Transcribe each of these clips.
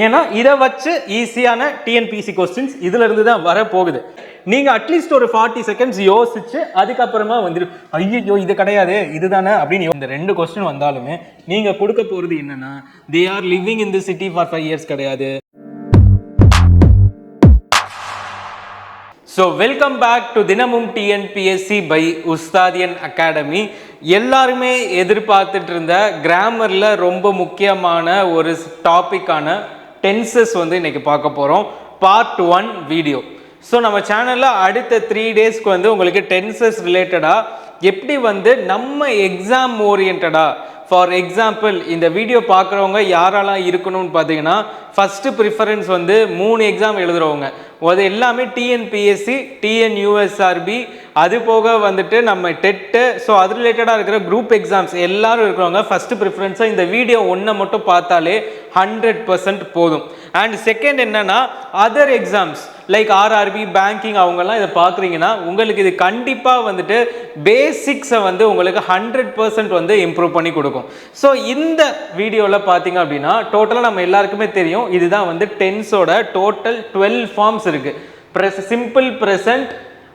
ஏன்னா இதை வச்சு ஈஸியான டிஎன்பிசி கொஸ்டின்ஸ் இதுல இருந்து தான் வர போகுது. நீங்க அட்லீஸ்ட் ஒரு 40 செகண்ட்ஸ் யோசிச்சு அதுக்கப்புறமா வந்துட்டு ஐயோ இது கிடையாது இதுதானே அப்படின்னு இந்த 2 கொஸ்டின் வந்தாலுமே நீங்க கொடுக்க போறது என்னன்னா they are living in the city for 5 years கிடையாது. ஸோ வெல்கம் பேக் டு தினமும் டிஎன்பிஎஸ்சி பை உஸ்தாதியன் அகாடமி. எல்லாருமே எதிர்பார்த்துட்டு இருந்த கிராமரில் ரொம்ப முக்கியமான ஒரு டாப்பிக்கான டென்சஸ் வந்து இன்னைக்கு பார்க்க போகிறோம். Part 1 video. ஸோ நம்ம சேனலில் அடுத்த 3 டேஸ்க்கு வந்து உங்களுக்கு டென்சஸ் ரிலேட்டடாக எப்படி வந்து நம்ம எக்ஸாம் ஓரியன்டாக, ஃபார் எக்ஸாம்பிள் இந்த வீடியோ பார்க்குறவங்க யாரெல்லாம் இருக்கணும்னு பார்த்தீங்கன்னா ஃபஸ்ட்டு ப்ரிஃபரன்ஸ் வந்து 3 எக்ஸாம் எழுதுகிறவங்க, அது எல்லாமே டிஎன்பிஎஸ்சி, டிஎன்யூஎஸ்ஆர்பி, அது போக வந்துட்டு நம்ம டெட்டு, ஸோ அது ரிலேட்டடாக இருக்கிற குரூப் எக்ஸாம்ஸ் எல்லாரும் இருக்கிறவங்க ஃபஸ்ட்டு ப்ரிஃபரன்ஸாக இந்த வீடியோ ஒன்றை மட்டும் பார்த்தாலே 100% போதும். அண்ட் செகண்ட் என்னன்னா other exams like RRB, banking அவங்கெல்லாம் இதை பார்க்குறீங்கன்னா உங்களுக்கு இது கண்டிப்பாக வந்துட்டு பேசிக்ஸை வந்து உங்களுக்கு 100% வந்து இம்ப்ரூவ் பண்ணி கொடுக்கும். ஸோ இந்த வீடியோவில் பார்த்தீங்க அப்படின்னா டோட்டலாக நம்ம எல்லாருக்குமே தெரியும் இதுதான் வந்து டென்ஸோட டோட்டல் 12 ஃபார்ம்ஸ் இருக்கு. சிம்பிள் ப்ரெசன்ட்,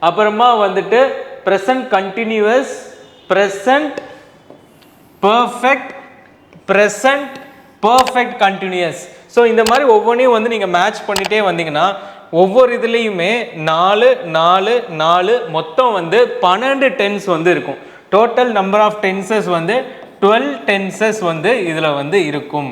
அப்புறமா வந்துட்டு present continuous, present perfect, present perfect continuous. So இந்த மாதிரி ஒவ்வொன்றையும் வந்து நீங்கள் மேட்ச் பண்ணிட்டே வந்தீங்கன்னா ஒவ்வொரு இதுலேயுமே 4 4 4 மொத்தம் வந்து 12 டென்ஸ் வந்து இருக்கும். டோட்டல் நம்பர் ஆஃப் டென்சஸ் வந்து 12 டென்சஸ் வந்து இதில் வந்து இருக்கும்.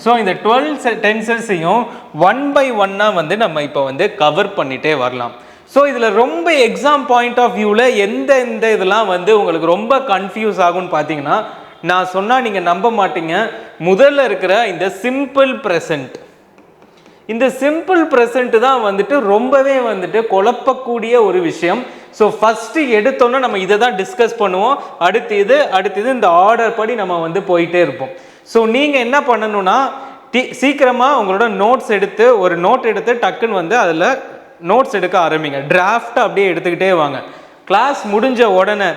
ஸோ இந்த 12 டென்சஸையும் 1 by 1 வந்து நம்ம இப்போ வந்து கவர் பண்ணிட்டே வரலாம். ஸோ இதில் ரொம்ப எக்ஸாம் பாயிண்ட் ஆஃப் வியூவில் எந்த இதெல்லாம் வந்து உங்களுக்கு ரொம்ப கன்ஃபியூஸ் ஆகும்னு பார்த்தீங்கன்னா நான் சொன்னால் நீங்கள் நம்ப மாட்டீங்க. முதல்ல இருக்கிற இந்த சிம்பிள் ப்ரெசன்ட், இந்த சிம்பிள் ப்ரெசன்ட் தான் வந்துட்டு ரொம்பவே வந்துட்டு குழப்பக்கூடிய ஒரு விஷயம். ஸோ ஃபஸ்ட்டு எடுத்தோன்னா நம்ம இதை தான் டிஸ்கஸ் பண்ணுவோம், அடுத்தது இந்த ஆர்டர் படி நம்ம வந்து போயிட்டே இருப்போம். ஸோ நீங்கள் என்ன பண்ணணும்னா சீக்கிரமாக உங்களோட நோட்ஸ் எடுத்து ஒரு நோட் எடுத்து டக்குன்னு வந்து அதில் நோட்ஸ் எடுக்க ஆரம்பிங்க. டிராஃப்ட் அப்படியே எடுத்துக்கிட்டே வாங்க. கிளாஸ் முடிஞ்ச உடனே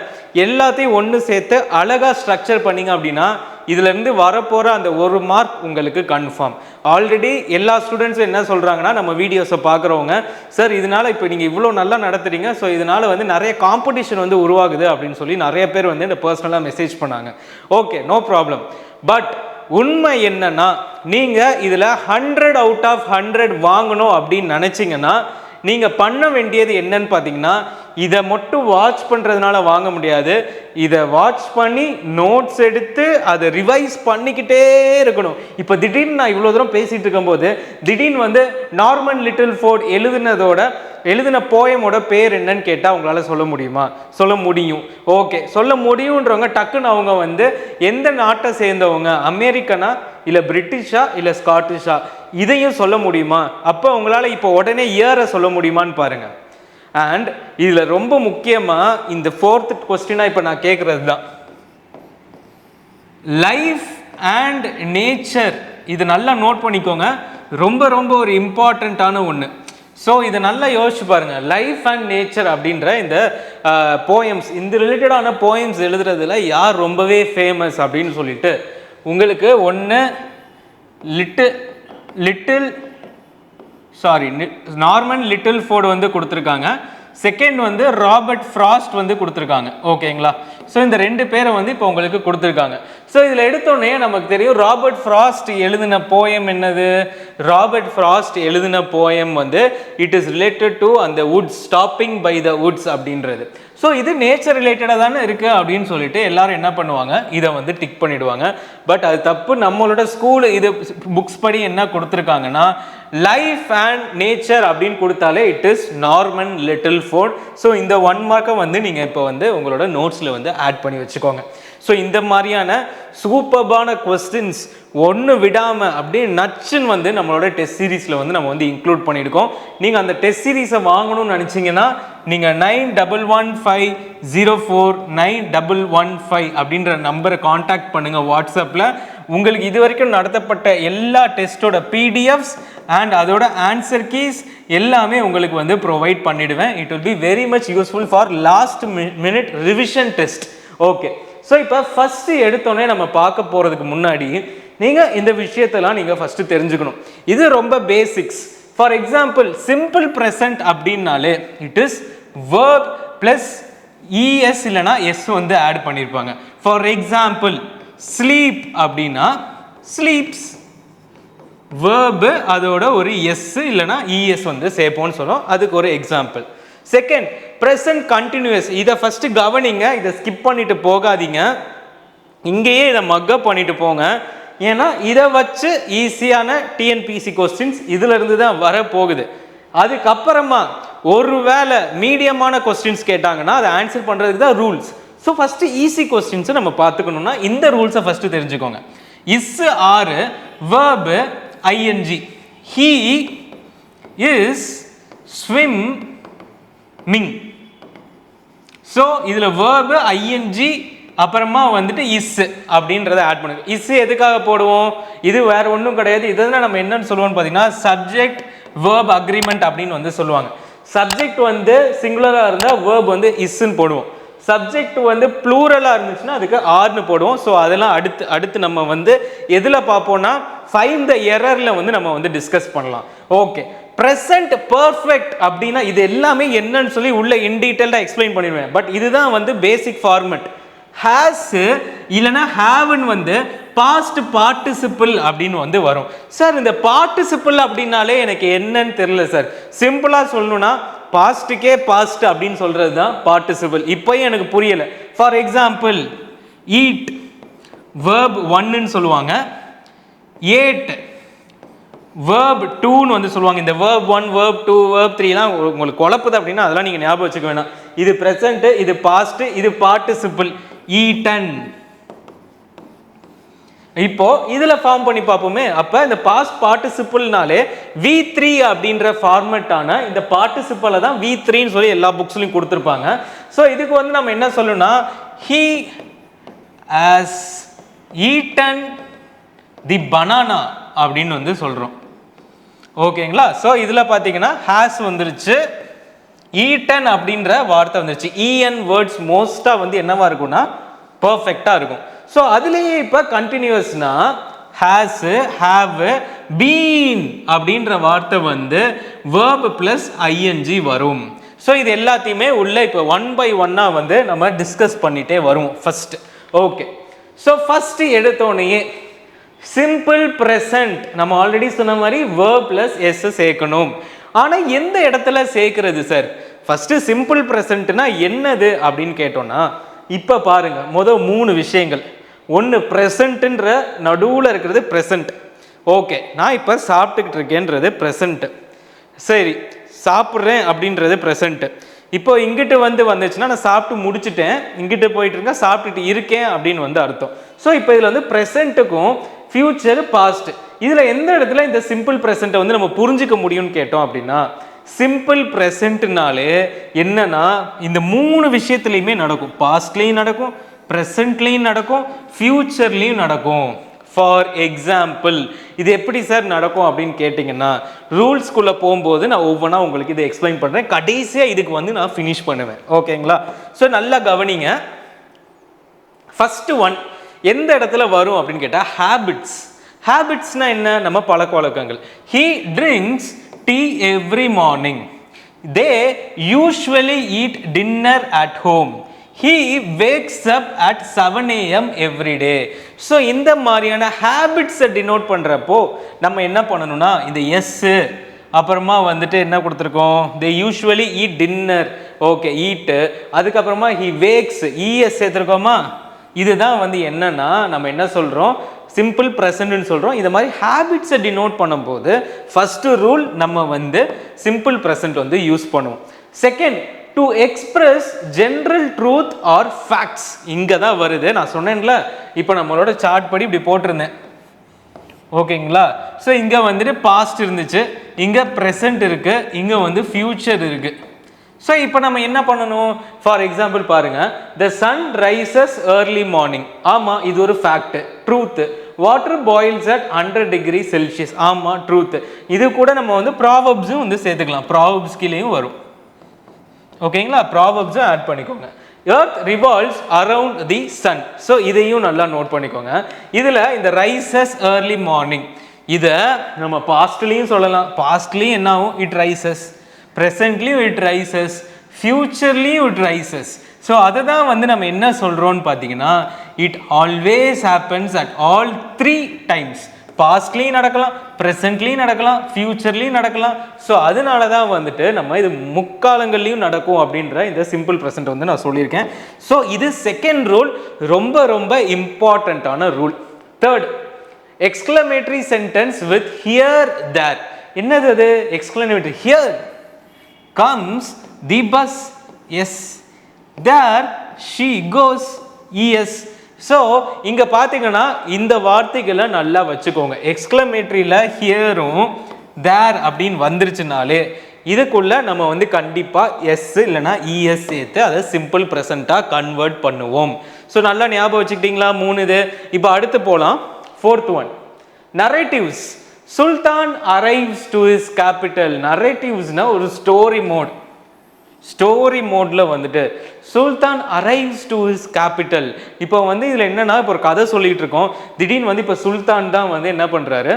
எல்லாத்தையும் ஒன்று சேர்த்து அழகாக ஸ்ட்ரக்சர் பண்ணிங்க அப்படின்னா இதுலேருந்து வரப்போகிற அந்த 1 மார்க் உங்களுக்கு கன்ஃபார்ம். ஆல்ரெடி எல்லா ஸ்டூடெண்ட்ஸும் என்ன சொல்கிறாங்கன்னா நம்ம வீடியோஸை பார்க்குறவங்க, சார் இதனால் இப்போ நீங்கள் இவ்வளோ நல்லா நடத்துறீங்க, ஸோ இதனால் வந்து நிறைய காம்படிஷன் வந்து உருவாகுது அப்படின்னு சொல்லி நிறைய பேர் வந்து இந்த பர்சனலாக மெசேஜ் பண்ணாங்க. Okay, no problem. பட் உண்மை என்னன்னா நீங்கள் இதில் 100 out of 100 வாங்கணும் அப்படின்னு நினச்சிங்கன்னா நீங்கள் பண்ண வேண்டியது என்னன்னு பார்த்தீங்கன்னா இதை மட்டும் வாட்ச் பண்ணுறதுனால வாங்க முடியாது. இதை வாட்ச் பண்ணி நோட்ஸ் எடுத்து அதை ரிவைஸ் பண்ணிக்கிட்டே இருக்கணும். இப்போ திடீர்னு நான் இவ்வளோ தூரம் பேசிகிட்டு இருக்கும்போது திடீர்னு வந்து நார்மன் லிட்டில் ஃபோர்ட் எழுதின போயமோட பேர் என்னன்னு கேட்டால் உங்களால் சொல்ல முடியுமா? சொல்ல முடியும். ஓகே, சொல்ல முடியுன்றவங்க டக்குன்னு அவங்க வந்து எந்த நாட்டை சேர்ந்தவங்க, அமெரிக்கனா இல்லை பிரிட்டிஷா இல்லை ஸ்காட்டிஷா, இதையும் சொல்ல முடியுமா? அப்போ உங்களால் இப்போ உடனே இயரை சொல்ல முடியுமான்னு பாருங்க. அண்ட் இதில் ரொம்ப முக்கியமாக இந்த 4th கொஸ்டினாக இப்போ நான் கேட்குறது தான் லைஃப் அண்ட் நேச்சர். இது நல்லா நோட் பண்ணிக்கோங்க, ரொம்ப ஒரு இம்பார்ட்டண்ட்டான ஒன்று. ஸோ இதை நல்லா யோசிச்சு பாருங்க. லைஃப் அண்ட் நேச்சர் அப்படின்ற இந்த போயம்ஸ், இந்த ரிலேட்டடான போயம்ஸ் எழுதுறதுல யார் ரொம்பவே ஃபேமஸ் அப்படின்னு சொல்லிட்டு உங்களுக்கு ஒன்று நார்மன் லிட்டில் ஃபோர்ட் வந்து கொடுத்துருக்காங்க. செகண்ட் வந்து ராபர்ட் ஃப்ராஸ்ட் வந்து கொடுத்துருக்காங்க. ஓகேங்களா? ஸோ இந்த 2 பேரை வந்து இப்போ உங்களுக்கு கொடுத்துருக்காங்க. ஸோ இதில் எடுத்தோடனே நமக்கு தெரியும் ராபர்ட் ஃப்ராஸ்ட் எழுதின போயம் என்னது? ராபர்ட் ஃப்ராஸ்ட் எழுதின போயம் வந்து இட் இஸ் ரிலேட்டட் டு அந்த woods, stopping by the woods அப்படின்றது. ஸோ இது நேச்சர் ரிலேட்டடாக தானே இருக்குது அப்படின்னு சொல்லிட்டு எல்லாரும் என்ன பண்ணுவாங்க, இதை வந்து டிக் பண்ணிடுவாங்க. பட் அது தப்பு. நம்மளோட ஸ்கூல் இது புக்ஸ் படி என்ன கொடுத்துருக்காங்கன்னா லைஃப் அண்ட் நேச்சர் அப்படின்னு கொடுத்தாலே it is Norman little fort. So இந்த 1 மார்க்கை வந்து நீங்கள் இப்போ வந்து உங்களோட நோட்ஸில் வந்து ஆட் பண்ணி வச்சுக்கோங்க. ஸோ இந்த மாதிரியான சூப்பர்பான கொஸ்டின்ஸ் ஒன்று விடாமல் அப்படியே நச்சுன்னு வந்து நம்மளோட டெஸ்ட் சீரீஸில் வந்து நம்ம வந்து இன்க்ளூட் பண்ணியிருக்கோம். நீங்கள் அந்த டெஸ்ட் சீரீஸை வாங்கணும்னு நினச்சிங்கன்னா நீங்கள் 9115049115 அப்படின்ற நம்பரை காண்டாக்ட் பண்ணுங்கள் வாட்ஸ்அப்பில். உங்களுக்கு இது வரைக்கும் நடத்தப்பட்ட எல்லா டெஸ்ட்டோட பிடிஎஃப்ஸ் அண்ட் அதோட ஆன்சர் கீஸ் எல்லாமே உங்களுக்கு வந்து ப்ரொவைட் பண்ணிடுவேன். It will be very much useful for last minute revision test. Okay, so இப்போ ஃபஸ்ட்டு எடுத்தோடனே நம்ம பார்க்க போகிறதுக்கு முன்னாடி நீங்கள் இந்த விஷயத்தெல்லாம் நீங்கள் ஃபஸ்ட்டு தெரிஞ்சுக்கணும். இது ரொம்ப basics. For example simple present அப்படின்னாலே it is verb plus ES இல்லைனா எஸ் வந்து ஆட் பண்ணியிருப்பாங்க. ஃபார் எக்ஸாம்பிள் ஸ்லீப் அப்படின்னா ஸ்லீப்ஸ், வேர்பு அதோட ஒரு எஸ் இல்லைனா இஎஸ் வந்து சேர்ப்போம்னு சொல்லும். அதுக்கு ஒரு எக்ஸாம்பிள். Second present continuous. இதை ஃபஸ்ட்டு கவனிங்க, இதை ஸ்கிப் பண்ணிட்டு போகாதீங்க, இங்கேயே இதை மக்கப் பண்ணிட்டு போங்க. ஏன்னா இதை வச்சு ஈஸியான டிஎன்பிசி கொஸ்டின்ஸ் இதிலிருந்து தான் வரப்போகுது. அதுக்கப்புறமா ஒருவேளை மீடியமான கொஸ்டின்ஸ் கேட்டாங்கன்னா அதை ஆன்சர் பண்ணுறதுக்கு தான் ரூல்ஸ். ஸோ ஃபஸ்ட்டு ஈஸி கொஸ்டின்ஸை நம்ம பார்த்துக்கணுன்னா இந்த ரூல்ஸை ஃபஸ்ட்டு தெரிஞ்சுக்கோங்க. Is are verb ING. He is swimming. So இதில் வேர்பு ஐஎன்ஜி அப்புறமா வந்துட்டு இஸ் அப்படின்றத ஆட் பண்ணுங்க. இஸ் எதுக்காக போடுவோம்? இது வேற ஒன்றும் கிடையாது. இதெல்லாம் நம்ம என்னன்னு சொல்லுவோம்னு பார்த்தீங்கன்னா சப்ஜெக்ட் வேர்ப் அக்ரிமெண்ட் அப்படின்னு வந்து சொல்லுவாங்க. சப்ஜெக்ட் வந்து சிங்குலராக இருந்தால் வேர்ப் வந்து இஸ்ன்னு போடுவோம். சப்ஜெக்ட் வந்து ப்ளூரலாக இருந்துச்சுன்னா அதுக்கு ஆர்னு போடுவோம். ஸோ அதெல்லாம் அடுத்து நம்ம வந்து எதில் பார்ப்போம்னா ஃபைண்ட் த எரரில் வந்து நம்ம வந்து டிஸ்கஸ் பண்ணலாம். ஓகே, ப்ரெசன்ட் பர்ஃபெக்ட் அப்படின்னா இது எல்லாமே என்னன்னு சொல்லி உள்ள இன் டீட்டெயில்டாக எக்ஸ்பிளைன் பண்ணிடுவேன். பட் இதுதான் வந்து பேசிக் ஃபார்மெட். ஹேஸ் இல்லைனா ஹேவ்னு வந்து பாஸ்ட் பார்ட்டிசிபிள் அப்படின்னு வந்து வரும். சார் இந்த பார்ட்டிசிபிள் அப்படின்னாலே எனக்கு என்னன்னு தெரியல சார். சிம்பிளாக சொல்லணும்னா பாஸ்ட்டுக்கே பாஸ்ட் அப்படின்னு சொல்கிறது தான் பார்ட்டிசிபிள். இப்போயும் எனக்கு புரியலை. ஃபார் எக்ஸாம்பிள் ஈட் வேர்ப் ஒன்னுன்னு சொல்லுவாங்க, ஏட் வேர்ப் டூன்னு வந்து சொல்லுவாங்க. இந்த verb one verb two verb த்ரீலாம் உங்களுக்கு குழப்புது அப்படின்னா அதெல்லாம் நீங்கள் ஞாபகம் வச்சுக்க வேணாம். இது ப்ரெசன்ட், இது பாஸ்ட், இது பார்ட்டிசிபிள். ஈட்டன். இப்போ இதுல ஃபார்ம் பண்ணி பார்ப்போமே. அப்ப இந்த பாஸ்ட் பார்ட்டிசிபிள்னாலே V3 அப்படின்ற ஃபார்மேட்டான இந்த பார்ட்டிசிபிளை தான் V3ன்னு சொல்லி எல்லா புக்ஸ்லையும் கொடுத்துருப்பாங்க. ஸோ இதுக்கு வந்து நம்ம என்ன சொல்லணும்னா he has eaten the banana அப்படின்னு வந்து சொல்றோம். ஓகேங்களா? ஸோ இதுல பார்த்தீங்கன்னா has வந்துருச்சு, ஈட்டன் அப்படின்ற வார்த்தை வந்துருச்சு. இஎன் வேர்ட்ஸ் மோஸ்ட்டாக வந்து என்னவா இருக்கும்னா பர்ஃபெக்டாக இருக்கும். ஸோ அதுலேயே இப்போ கண்டினியூஸ்னா ஹேஸ், ஹாவ், பீன் அப்படின்ற வார்த்தை வந்து வேர்ப் ப்ளஸ் ஐஎன்ஜி வரும். ஸோ இது எல்லாத்தையுமே உள்ள இப்போ ஒன் பை ஒன்னாக வந்து நம்ம டிஸ்கஸ் பண்ணிட்டே வரும் ஃபர்ஸ்ட். ஓகே, ஸோ ஃபர்ஸ்ட் எடுத்தோடனே சிம்பிள் ப்ரெசன்ட் நம்ம ஆல்ரெடி சொன்ன மாதிரி வேர்ப் ப்ளஸ் எஸ் சேர்க்கணும். ஆனால் எந்த இடத்துல சேர்க்கிறது சார்? ஃபஸ்ட்டு சிம்பிள் ப்ரெசன்ட்னா என்னது அப்படின்னு கேட்டோம்னா இப்போ பாருங்க, மொதல் 3 விஷயங்கள். ஒன்று ப்ரெசண்ட்டுன்ற நடுவில் இருக்கிறது ப்ரெசண்ட். ஓகே, நான் இப்போ சாப்பிட்டுக்கிட்டு இருக்கேன்றது ப்ரெசண்ட்டு. சரி, சாப்பிட்றேன் அப்படின்றது ப்ரெசண்ட்டு. இப்போ இங்கிட்டு வந்துச்சுன்னா நான் சாப்பிட்டு முடிச்சுட்டேன், இங்கிட்டு போயிட்டு இருக்கேன், சாப்பிட்டுட்டு இருக்கேன் அப்படின்னு வந்து அர்த்தம். ஸோ இப்போ இதில் வந்து ப்ரெசண்ட்டுக்கும் ஃபியூச்சர் பாஸ்ட் இதில் எந்த இடத்துல இந்த சிம்பிள் ப்ரெசண்ட்டை வந்து நம்ம புரிஞ்சிக்க முடியும்னு கேட்டோம் அப்படின்னா சிம்பிள் ப்ரெசண்ட்னாலே என்னன்னா இந்த 3 விஷயத்துலையுமே நடக்கும். பாஸ்ட்லேயும் நடக்கும், ப்ரெசண்ட்லேயும் நடக்கும், ஃபியூச்சர்லேயும் நடக்கும். ஃபார் எக்ஸாம்பிள் இது எப்படி சார் நடக்கும் அப்படின்னு கேட்டிங்கன்னா ரூல்ஸ்குள்ளே போகும்போது நான் ஒவ்வொன்றா உங்களுக்கு இதை எக்ஸ்பிளைன் பண்ணுறேன். கடைசியாக இதுக்கு வந்து நான் ஃபினிஷ் பண்ணுவேன். ஓகேங்களா? ஸோ நல்லா கவனிங்க. ஃபஸ்ட்டு ஒன் எந்த இடத்துல வரும் அப்படின்னு கேட்டால் ஹேபிட்ஸ். ஹேபிட்ஸ்னா என்ன? நம்ம பழக்க வழக்கங்கள். He drinks tea every morning. They usually eat dinner at home. He wakes up at 7 AM every day. So இந்த மாதிரியான ஹேபிட்ஸை டினோட் பண்ணுறப்போ நம்ம என்ன பண்ணணும்னா இந்த எஸ்ஸு அப்புறமா வந்துட்டு என்ன கொடுத்துருக்கோம், they usually eat dinner. Okay, eat, அதுக்கப்புறமா ஹி வேக்ஸ், இஎஸ் சேர்த்துருக்கோமா. இதுதான் வந்து என்னன்னா நம்ம என்ன சொல்கிறோம், சிம்பிள் ப்ரெசன்ட்னு சொல்கிறோம். இந்த மாதிரி ஹேபிட்ஸை டினோட் பண்ணும்போது ஃபஸ்ட்டு ரூல் நம்ம வந்து சிம்பிள் ப்ரெசன்ட் வந்து யூஸ் பண்ணுவோம். Second, to express general truth or facts. இங்கே தான் வருது. நான் சொன்னேன்ல, இப்போ நம்மளோட சார்ட் படி இப்படி போட்டிருந்தேன். ஓகேங்களா? ஸோ இங்கே வந்துட்டு பாஸ்ட் இருந்துச்சு, இங்கே ப்ரெசன்ட் இருக்குது, இங்கே வந்து ஃபியூச்சர் இருக்குது. ஸோ இப்போ நம்ம என்ன பண்ணணும்? ஃபார் எக்ஸாம்பிள் பாருங்க, த சன் ரைசஸ் ஏர்லி மார்னிங். ஆமாம், இது ஒரு fact, truth. Water boils at 100 degree Celsius. ஆமாம், ட்ரூத்து. இது கூட நம்ம வந்து ப்ராவர்ப்ஸும் வந்து சேர்த்துக்கலாம், ப்ராவர்ப்ஸ் கீழேயும் வரும். ஓகேங்களா? ப்ராவர்ப்ஸும் ஆட் பண்ணிக்கோங்க. Earth revolves around the sun. So இதையும் நல்லா நோட் பண்ணிக்கோங்க. இதில் இந்த ரைசஸ் ஏர்லி மார்னிங் இதை நம்ம பாஸ்ட்லேயும் சொல்லலாம். பாஸ்ட்லேயும் என்ன ஆகும்? It rises. ப்ரெசன்ட்லேயும் இட் ரைசஸ். ஃபியூச்சர்லேயும் இட் ரைசஸ். ஸோ அதை தான் வந்து நம்ம என்ன சொல்கிறோன்னு பார்த்தீங்கன்னா, it always happens at all 3 times. பாஸ்ட்லேயும் நடக்கலாம், ப்ரெசன்ட்லேயும் நடக்கலாம், ஃபியூச்சர்லேயும் நடக்கலாம். ஸோ அதனால தான் வந்துட்டு நம்ம இது முக்காலங்கள்லையும் நடக்கும் அப்படின்ற இந்த சிம்பிள் ப்ரெசன்ட் வந்து நான் சொல்லியிருக்கேன். ஸோ இது செகண்ட் ரூல், ரொம்ப ரொம்ப இம்பார்ட்டண்ட்டான rule. Third, exclamatory sentence with here there. என்னது அது? Exclamatory. Here comes the bus, S. There she goes, ES. So இங்கே பார்த்தீங்கன்னா இந்த வார்த்தைகளை நல்லா வச்சுக்கோங்க. எக்ஸ்க்ளமேட்டரியில் ஹியரும் தேர் அப்படின்னு வந்துருச்சுனாலே இதுக்குள்ள நம்ம வந்து கண்டிப்பாக எஸ் இல்லைனா இஎஸ் சேர்த்து அதை சிம்பிள் ப்ரெசண்ட்டாக கன்வெர்ட் பண்ணுவோம். ஸோ நல்லா ஞாபகம் வச்சுக்கிட்டீங்களா? 3 இது. இப்போ அடுத்து போகலாம். 4th one, narratives. Sultan arrives to his capital. narratives-னா ஒரு ஸ்டோரி மோட். ஸ்டோரி மோடில் வந்துட்டு சுல்தான் அரைவ்ஸ் டு ஹிஸ் கேபிட்டல். இப்போ வந்து இதில் என்னன்னா, இப்போ ஒரு கதை சொல்லிட்டு இருக்கோம், திடீர்னு வந்து இப்போ சுல்தான் தான் வந்து என்ன பண்ணுறாரு,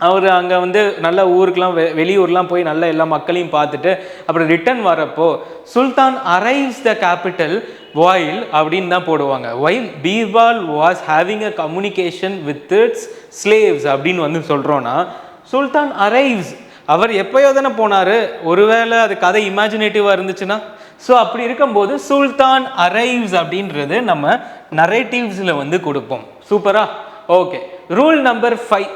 அவர் அங்கே வந்து நல்ல ஊருக்கெலாம் வெளியூர்லாம் போய் நல்ல எல்லா மக்களையும் பார்த்துட்டு அப்புறம் ரிட்டர்ன் வரப்போ சுல்தான் அரைவ்ஸ் த கேபிட்டல் வைல் அப்படின்னு தான் போடுவாங்க. While Birbal was having a communication with it's slaves அப்படின்னு வந்து சொல்கிறோன்னா, சுல்தான் அரைவ்ஸ் அவர் எப்பயோ தானே போனார், ஒருவேளை அது கதை இமேஜினேட்டிவாக இருந்துச்சுன்னா. ஸோ அப்படி இருக்கும்போது சுல்தான் அரைவ்ஸ் அப்படின்றது நம்ம நரேட்டிவ்ஸில் வந்து கொடுப்போம். சூப்பரா? Okay. Rule number 5,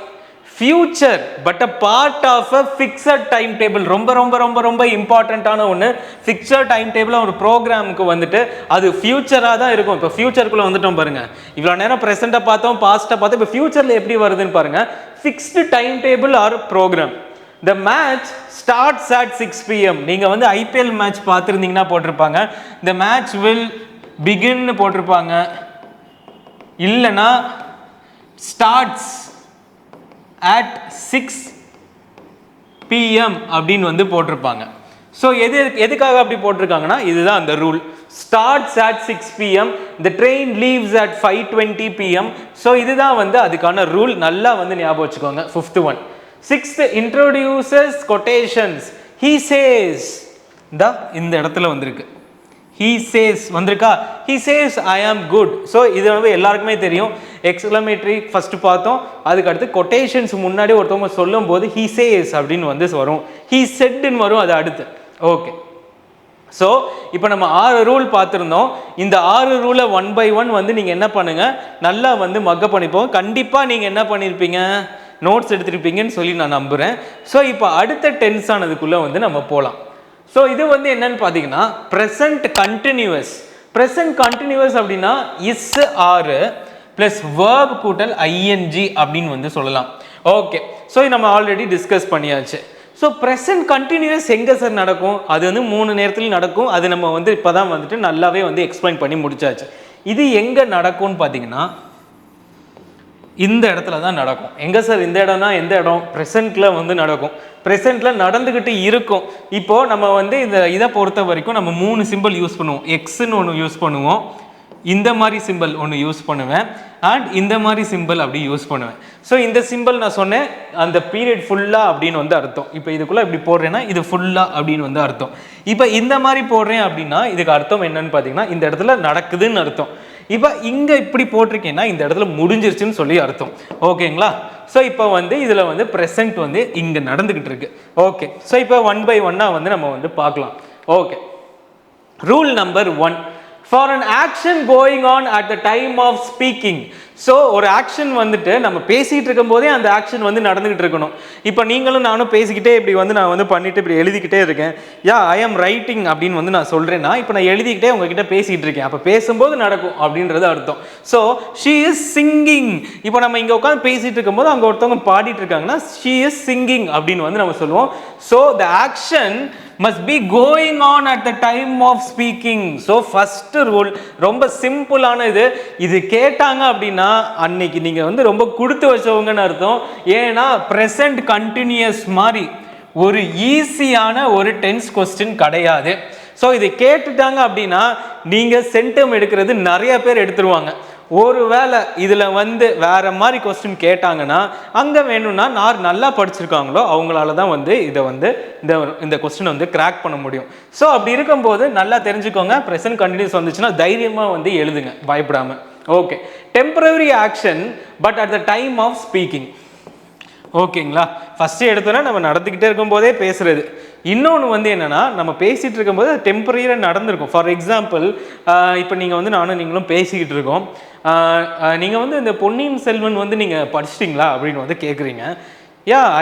future but a part of a fixed time table. ரொம்ப ரொம்ப ரொம்ப ரொம்ப இம்பார்ட்டண்ட்டான ஒன்று. ஃபிக்ஸட் டைம் டேபிள் ஒரு ப்ரோக்ராமுக்கு வந்துட்டு அது ஃபியூச்சராக தான் இருக்கும். இப்போ ஃபியூச்சருக்குள்ளே வந்துட்டோம் பாருங்கள். இவ்வளோ நேரம் ப்ரெசென்ட்டை பார்த்தோம், பாஸ்ட்டை பார்த்தோம், இப்போ ஃபியூச்சரில் எப்படி வருதுன்னு பாருங்கள். Fixed time table or program. The match starts at 6 PM. நீங்க வந்து ஐபிஎல் மேட்ச் பார்த்துருந்தீங்கன்னா போட்டிருப்பாங்க the match will begin போட்டிருப்பாங்க, இல்லைன்னா starts at 6 PM அப்படின்னு வந்து போட்டிருப்பாங்க. ஸோ எதுக்காக அப்படி போட்டிருக்காங்கன்னா, இதுதான் அந்த rule. starts at 6 PM, the train leaves at 5:20 PM. So இதுதான் வந்து அதுக்கான ரூல். நல்லா வந்து ஞாபகம் வச்சுக்கோங்க. 5th one, 6th, introduces quotations. he says, இந்த இடத்துல வந்திருக்கு. he says வந்திருக்கா? he says I am good. So இது வந்து எல்லாருக்குமே தெரியும். எக்ஸ்க்ளமேட்டரி ஃபர்ஸ்ட் பார்த்தோம், அதுக்கு அடுத்து கொட்டேஷன்ஸ் முன்னாடி ஒருத்தவங்க சொல்லும் போது he says அப்படின்னு வந்து வரும், he saidன்னு வரும் அது அடுத்து. ஓகே. ஸோ இப்போ நம்ம 6 ரூல் பார்த்துருந்தோம். இந்த 6 ரூலை 1 by 1 வந்து நீங்கள் என்ன பண்ணுங்கள், நல்லா வந்து மக்கப் பண்ணிப்போம். கண்டிப்பாக நீங்கள் என்ன பண்ணியிருப்பீங்க, நோட்ஸ் எடுத்துருப்பீங்கன்னு சொல்லி நான் நம்புகிறேன். ஸோ இப்போ அடுத்த டென்ஸ் ஆனதுக்குள்ளே வந்து நம்ம போகலாம். ஸோ இது வந்து என்னன்னு பார்த்தீங்கன்னா ப்ரெசன்ட் கண்டினியூவஸ். ப்ரெசன்ட் கண்டினியூவஸ் அப்படின்னா இஸ் ஆர் ப்ளஸ் வேர்ப் கூட்டல் ஐஎன்ஜி அப்படின்னு வந்து சொல்லலாம். ஓகே. ஸோ நம்ம ஆல்ரெடி டிஸ்கஸ் பண்ணியாச்சு. ஸோ ப்ரெசன்ட் கண்டினியூஸ் எங்கே சார் நடக்கும்? அது வந்து 3 நேரத்துலையும் நடக்கும். அது நம்ம வந்து இப்போ தான் வந்துட்டு நல்லாவே வந்து எக்ஸ்பிளைன் பண்ணி முடிச்சாச்சு. இது எங்கே நடக்கும்னு பார்த்தீங்கன்னா இந்த இடத்துல தான் நடக்கும். எங்கே சார் இந்த இடம்னா எந்த இடம்? ப்ரெசென்ட்டில் வந்து நடக்கும். ப்ரெசென்ட்டில் நடந்துக்கிட்டு இருக்கும். இப்போது நம்ம வந்து இதை பொறுத்த வரைக்கும் நம்ம 3 சிம்பிள் யூஸ் பண்ணுவோம். எக்ஸ்ன்னு ஒன்று யூஸ் பண்ணுவோம், இந்த மாதிரி சிம்பிள் ஒன்று யூஸ் பண்ணுவேன், அண்ட் இந்த மாதிரி சிம்பிள் அப்படி யூஸ் பண்ணுவேன். ஸோ இந்த சிம்பிள் நான் சொன்னேன் அந்த பீரியட் ஃபுல்லாக அப்படின்னு வந்து அர்த்தம். இப்போ இதுக்குள்ளே இப்படி போடுறேன்னா இது ஃபுல்லாக அப்படின்னு வந்து அர்த்தம். இப்போ இந்த மாதிரி போடுறேன் அப்படின்னா இதுக்கு அர்த்தம் என்னன்னு பார்த்தீங்கன்னா இந்த இடத்துல நடக்குதுன்னு அர்த்தம். இப்போ இங்கே இப்படி போட்டிருக்கேன்னா இந்த இடத்துல முடிஞ்சிருச்சுன்னு சொல்லி அர்த்தம். ஓகேங்களா? ஸோ இப்போ வந்து இதில் வந்து ப்ரெசென்ட் வந்து இங்கே நடந்துக்கிட்டு இருக்கு. ஓகே. ஸோ இப்போ 1 by 1 வந்து நம்ம வந்து பார்க்கலாம். Okay. Rule number 1, for an action going on at the time of speaking. So ஒரு ஆக்ஷன் வந்துட்டு நம்ம பேசிகிட்டு இருக்கும் போதே அந்த ஆக்ஷன் வந்து நடந்துகிட்டு இருக்கணும். இப்போ நீங்களும் நானும் பேசிக்கிட்டே இப்படி வந்து நான் வந்து பண்ணிட்டு இப்படி எழுதிக்கிட்டே இருக்கேன். ஐ ஆம் ரைட்டிங் அப்படின்னு வந்து நான் சொல்கிறேன்னா இப்போ நான் எழுதிக்கிட்டே உங்ககிட்ட பேசிகிட்டு இருக்கேன். அப்போ பேசும்போது நடக்கும் அப்படின்றது அர்த்தம். So she is singing. இப்போ நம்ம இங்கே உட்காந்து பேசிகிட்டு இருக்கும்போது அங்கே ஒருத்தவங்க பாடிட்டு இருக்காங்கன்னா ஷீ இஸ் சிங்கிங் அப்படின்னு வந்து நம்ம சொல்லுவோம். So the action must be going on at the time of speaking. So first rule ரொம்ப சிம்பிளான இது கேட்டாங்க அப்படின்னா அன்னைக்கு நீங்க வந்து ரொம்ப கொடுத்து வச்சவங்கன்னு அர்த்தம். ஏன்னா present continuous மாதிரி ஒரு ஈஸியான ஒரு டென்ஸ் கொஸ்டின் கிடையாது. ஸோ இதை கேட்டுட்டாங்க அப்படின்னா நீங்கள் சென்டம் எடுக்கிறது நிறைய பேர் எடுத்துருவாங்க. ஒருவேளை இதில் வந்து வேற மாதிரி கொஸ்டின் கேட்டாங்கன்னா அங்கே வேணும்னா நல்லா படிச்சிருக்காங்களோ அவங்களால தான் வந்து இதை வந்து இந்த கொஸ்டினை வந்து கிராக் பண்ண முடியும். ஸோ அப்படி இருக்கும்போது நல்லா தெரிஞ்சுக்கோங்க, ப்ரெசன்ட் கண்டினியூஸ் வந்துச்சுன்னா தைரியமாக வந்து எழுதுங்க பயப்படாமல். Okay, temporary action but at the time of speaking. ஓகேங்களா, ஃபஸ்ட்டு எடுத்தோன்னா நம்ம நடந்துக்கிட்டே இருக்கும்போதே பேசுறது. இன்னொன்று வந்து என்னென்னா நம்ம பேசிகிட்டு இருக்கும்போது அது டெம்பரரியாக நடந்திருக்கும். ஃபார் எக்ஸாம்பிள் இப்போ நீங்கள் வந்து நானும் நீங்களும் பேசிக்கிட்டு இருக்கோம், நீங்கள் வந்து இந்த பொன்னியின் செல்வன் வந்து நீங்கள் படிச்சிட்டிங்களா அப்படின்னு வந்து கேட்குறீங்க.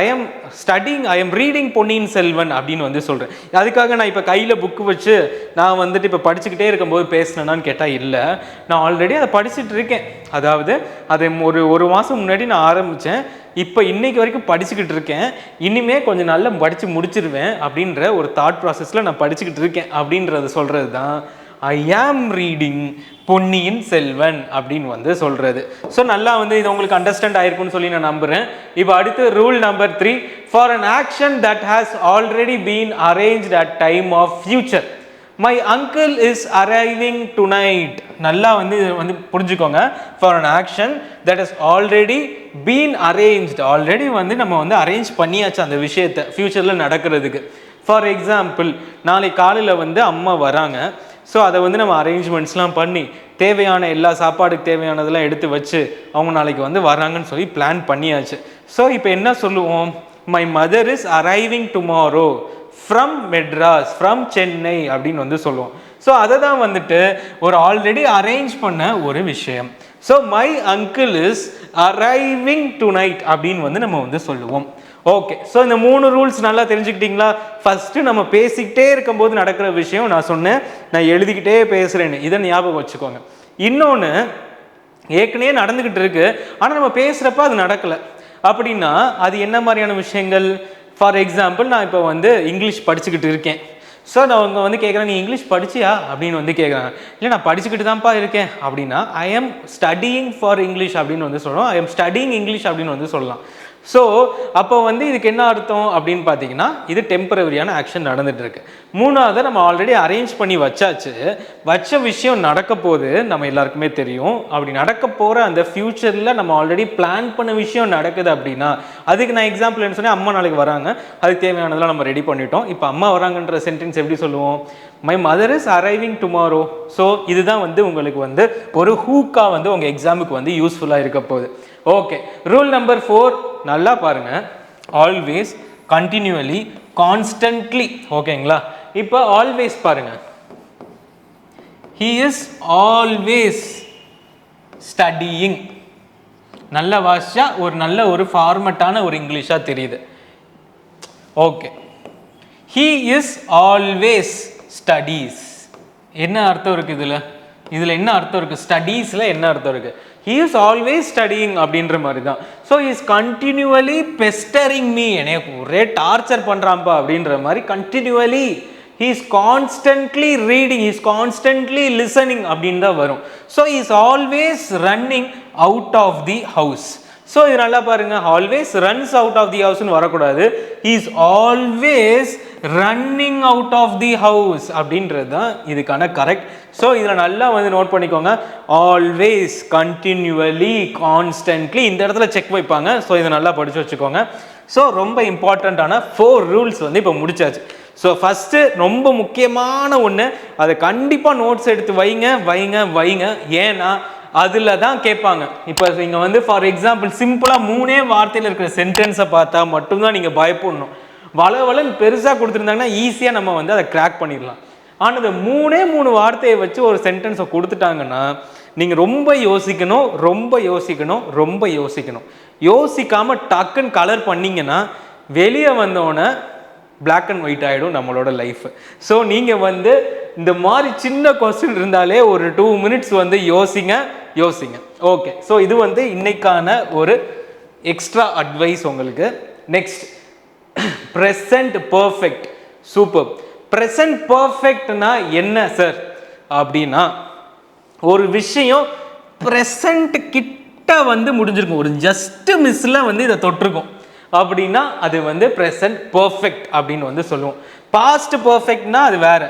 I am studying, I am reading Ponniyin Selvan அப்படின்னு வந்து சொல்கிறேன். அதுக்காக நான் இப்போ கையில் புக்கு வச்சு நான் வந்துட்டு இப்போ படிச்சுக்கிட்டே இருக்கும்போது பேசினேன்னான்னு கேட்டால் இல்லை, நான் ஆல்ரெடி அதை படிச்சுட்டு இருக்கேன். அதாவது அதை ஒரு மாதம் முன்னாடி நான் ஆரம்பித்தேன், இப்போ இன்னைக்கு வரைக்கும் படிச்சுக்கிட்டு இருக்கேன், இனிமே கொஞ்சம் நல்லா படித்து முடிச்சிருவேன் அப்படின்ற ஒரு தாட் ப்ராசஸில் நான் படிச்சுக்கிட்டு இருக்கேன் அப்படின்றத சொல்கிறது தான் ஐ ஆம் ரீடிங் பொன்னியின் செல்வன் அப்படின்னு வந்து சொல்கிறது. ஸோ நல்லா வந்து இது உங்களுக்கு அண்டர்ஸ்டாண்ட் ஆயிருக்குன்னு சொல்லி நான் நம்புகிறேன். இப்போ அடுத்து rule number 3, for an action that has already been arranged at time of future. My uncle is arriving tonight. நல்லா வந்து இது வந்து புரிஞ்சுக்கோங்க, for an action that is already been arranged, already வந்து நம்ம வந்து அரேஞ்ச் பண்ணியாச்சு அந்த விஷயத்தை ஃபியூச்சரில் நடக்கிறதுக்கு. ஃபார் எக்ஸாம்பிள் நாளைக்கு காலையில் வந்து அம்மா வராங்க, ஸோ அதை வந்து நம்ம அரேஞ்ச்மெண்ட்ஸ்லாம் பண்ணி தேவையான எல்லா சாப்பாடுக்கு தேவையானதெல்லாம் எடுத்து வச்சு அவங்க நாளைக்கு வந்து வராங்கன்னு சொல்லி பிளான் பண்ணியாச்சு. ஸோ இப்போ என்ன சொல்லுவோம், my mother is arriving tomorrow from Madras, from Chennai அப்படின்னு வந்து சொல்லுவோம். ஸோ அதை தான் வந்துட்டு ஒரு ஆல்ரெடி அரேஞ்ச் பண்ண ஒரு விஷயம். So my uncle is arriving tonight அப்படின்னு வந்து நம்ம வந்து சொல்லுவோம். ஓகே, ஸோ இந்த 3 ரூல்ஸ் நல்லா தெரிஞ்சுக்கிட்டீங்களா? ஃபஸ்ட்டு நம்ம பேசிக்கிட்டே இருக்கும்போது நடக்கிற விஷயம் நான் சொன்னேன், நான் எழுதிக்கிட்டே பேசுகிறேன்னு, இதை ஞாபகம் வச்சுக்கோங்க. இன்னொன்று ஏற்கனவே நடந்துக்கிட்டு இருக்கு, ஆனால் நம்ம பேசுகிறப்ப அது நடக்கலை அப்படின்னா அது என்ன மாதிரியான விஷயங்கள்? ஃபார் எக்ஸாம்பிள் நான் இப்போ வந்து இங்கிலீஷ் படிச்சுக்கிட்டு இருக்கேன். ஸோ நான் அவங்க வந்து கேட்குறேன், நீ இங்கிலீஷ் படிச்சியா அப்படின்னு வந்து கேட்குறாங்க. இல்லை நான் படிச்சுக்கிட்டு தான்ப்பா இருக்கேன் அப்படின்னா I am studying for English அப்படின்னு வந்து சொல்கிறோம், ஐ எம் ஸ்டடியிங் இங்கிலீஷ் அப்படின்னு வந்து சொல்லலாம். ஸோ அப்போ வந்து இதுக்கு என்ன அர்த்தம் அப்படின்னு பார்த்தீங்கன்னா இது டெம்பரரியான ஆக்ஷன் நடந்துட்டு இருக்கு. மூணாவது நம்ம ஆல்ரெடி அரேஞ்ச் பண்ணி வச்சாச்சு, வச்ச விஷயம் நடக்க போது நம்ம எல்லாருக்குமே தெரியும். அப்படி நடக்க போகிற அந்த ஃபியூச்சரில் நம்ம ஆல்ரெடி பிளான் பண்ண விஷயம் நடக்குது அப்படின்னா அதுக்கு நான் எக்ஸாம்பிள் என்ன சொன்னேன், அம்மா நாளைக்கு வராங்க, அதுக்கு தேவையானதெல்லாம் நம்ம ரெடி பண்ணிட்டோம். இப்போ அம்மா வராங்கன்ற சென்டென்ஸ் எப்படி சொல்லுவோம், my mother is arriving tomorrow. So இதுதான் வந்து உங்களுக்கு வந்து ஒரு ஹூக்காக வந்து உங்கள் எக்ஸாமுக்கு வந்து யூஸ்ஃபுல்லாக இருக்க போகுது. ஓகே, ரூல் நம்பர் 4 நல்லா பாருங்க, ஆல்வேஸ், கண்டினியூவலி, கான்ஸ்டன்ட்லி. ஓகேங்களா, இப்போ ஆல்வேஸ் பாருங்க, he is always studying. நல்ல வாசிச்சா ஒரு நல்ல ஒரு ஃபார்மட்டான ஒரு இங்கிலீஷா தெரியுது. Okay, he is always studies. என்ன அர்த்தம் இருக்கு இதுல என்ன அர்த்தம் இருக்கு, ஸ்டடீஸ்ல என்ன அர்த்தம் இருக்கு? he is always studying அப்படின்ற மாதிரி தான். So he is continually pestering me, எனக்கு ஒரே டார்ச்சர் பண்றான்பா அப்படின்ற மாதிரி continually, he is constantly reading, he is constantly listening அப்படின்னு தான் வரும். So he is always running out of the house. So இது நல்லா பாருங்க, always runs out of the ஹவுஸ்னு வரக்கூடாது, he is always running out of the house அப்படின்றது தான் இதுக்கான கரெக்ட். ஸோ இதில் நல்லா வந்து நோட் பண்ணிக்கோங்க, ஆல்வேஸ், கண்டினியூவலி, கான்ஸ்டன்ட்லி, இந்த இடத்துல செக் வைப்பாங்க. ஸோ இதை நல்லா படித்து வச்சுக்கோங்க. ஸோ ரொம்ப இம்பார்ட்டண்ட்டான 4 ரூல்ஸ் வந்து இப்போ முடிச்சாச்சு. ஸோ ஃபஸ்ட்டு ரொம்ப முக்கியமான ஒன்று, அதை கண்டிப்பாக நோட்ஸ் எடுத்து வைங்க வைங்க வைங்க, ஏன்னா அதில் தான் கேட்பாங்க. இப்போ நீங்கள் வந்து ஃபார் எக்ஸாம்பிள் சிம்பிளாக 3 வார்த்தையில் இருக்கிற சென்டென்ஸை பார்த்தா மட்டும்தான் நீங்கள் பயப்படணும். வளவலன்னு பெருசாக கொடுத்துருந்தாங்கன்னா ஈஸியாக நம்ம வந்து அதை கிராக் பண்ணிடலாம். ஆனால் இந்த 3 வார்த்தையை வச்சு ஒரு சென்டென்ஸை கொடுத்துட்டாங்கன்னா நீங்கள் ரொம்ப யோசிக்கணும் ரொம்ப யோசிக்கணும் ரொம்ப யோசிக்கணும். யோசிக்காமல் டக்குன்னு கலர் பண்ணிங்கன்னா வெளியே வந்தோடனே பிளாக் அண்ட் ஒயிட் ஆகிடும் நம்மளோட லைஃப். ஸோ நீங்கள் வந்து இந்த மாதிரி சின்ன கொஸ்டின் இருந்தாலே ஒரு 2 மினிட்ஸ் வந்து யோசிங்க. ஓகே, ஸோ இது வந்து இன்னைக்கான ஒரு எக்ஸ்ட்ரா அட்வைஸ் உங்களுக்கு. Next, present perfect. Super. Present பர்ஃபெக்ட்னா என்ன சார் அப்படின்னா, ஒரு விஷயம் ப்ரெசன்ட் கிட்ட வந்து முடிஞ்சிருக்கும், ஒரு ஜஸ்ட் மிஸ்ல வந்து இதை தொட்டிருக்கும் அப்படின்னா அது வந்து ப்ரெசன்ட் பர்ஃபெக்ட் அப்படின்னு வந்து சொல்லுவோம். பாஸ்ட் பர்ஃபெக்ட்னா அது வேற,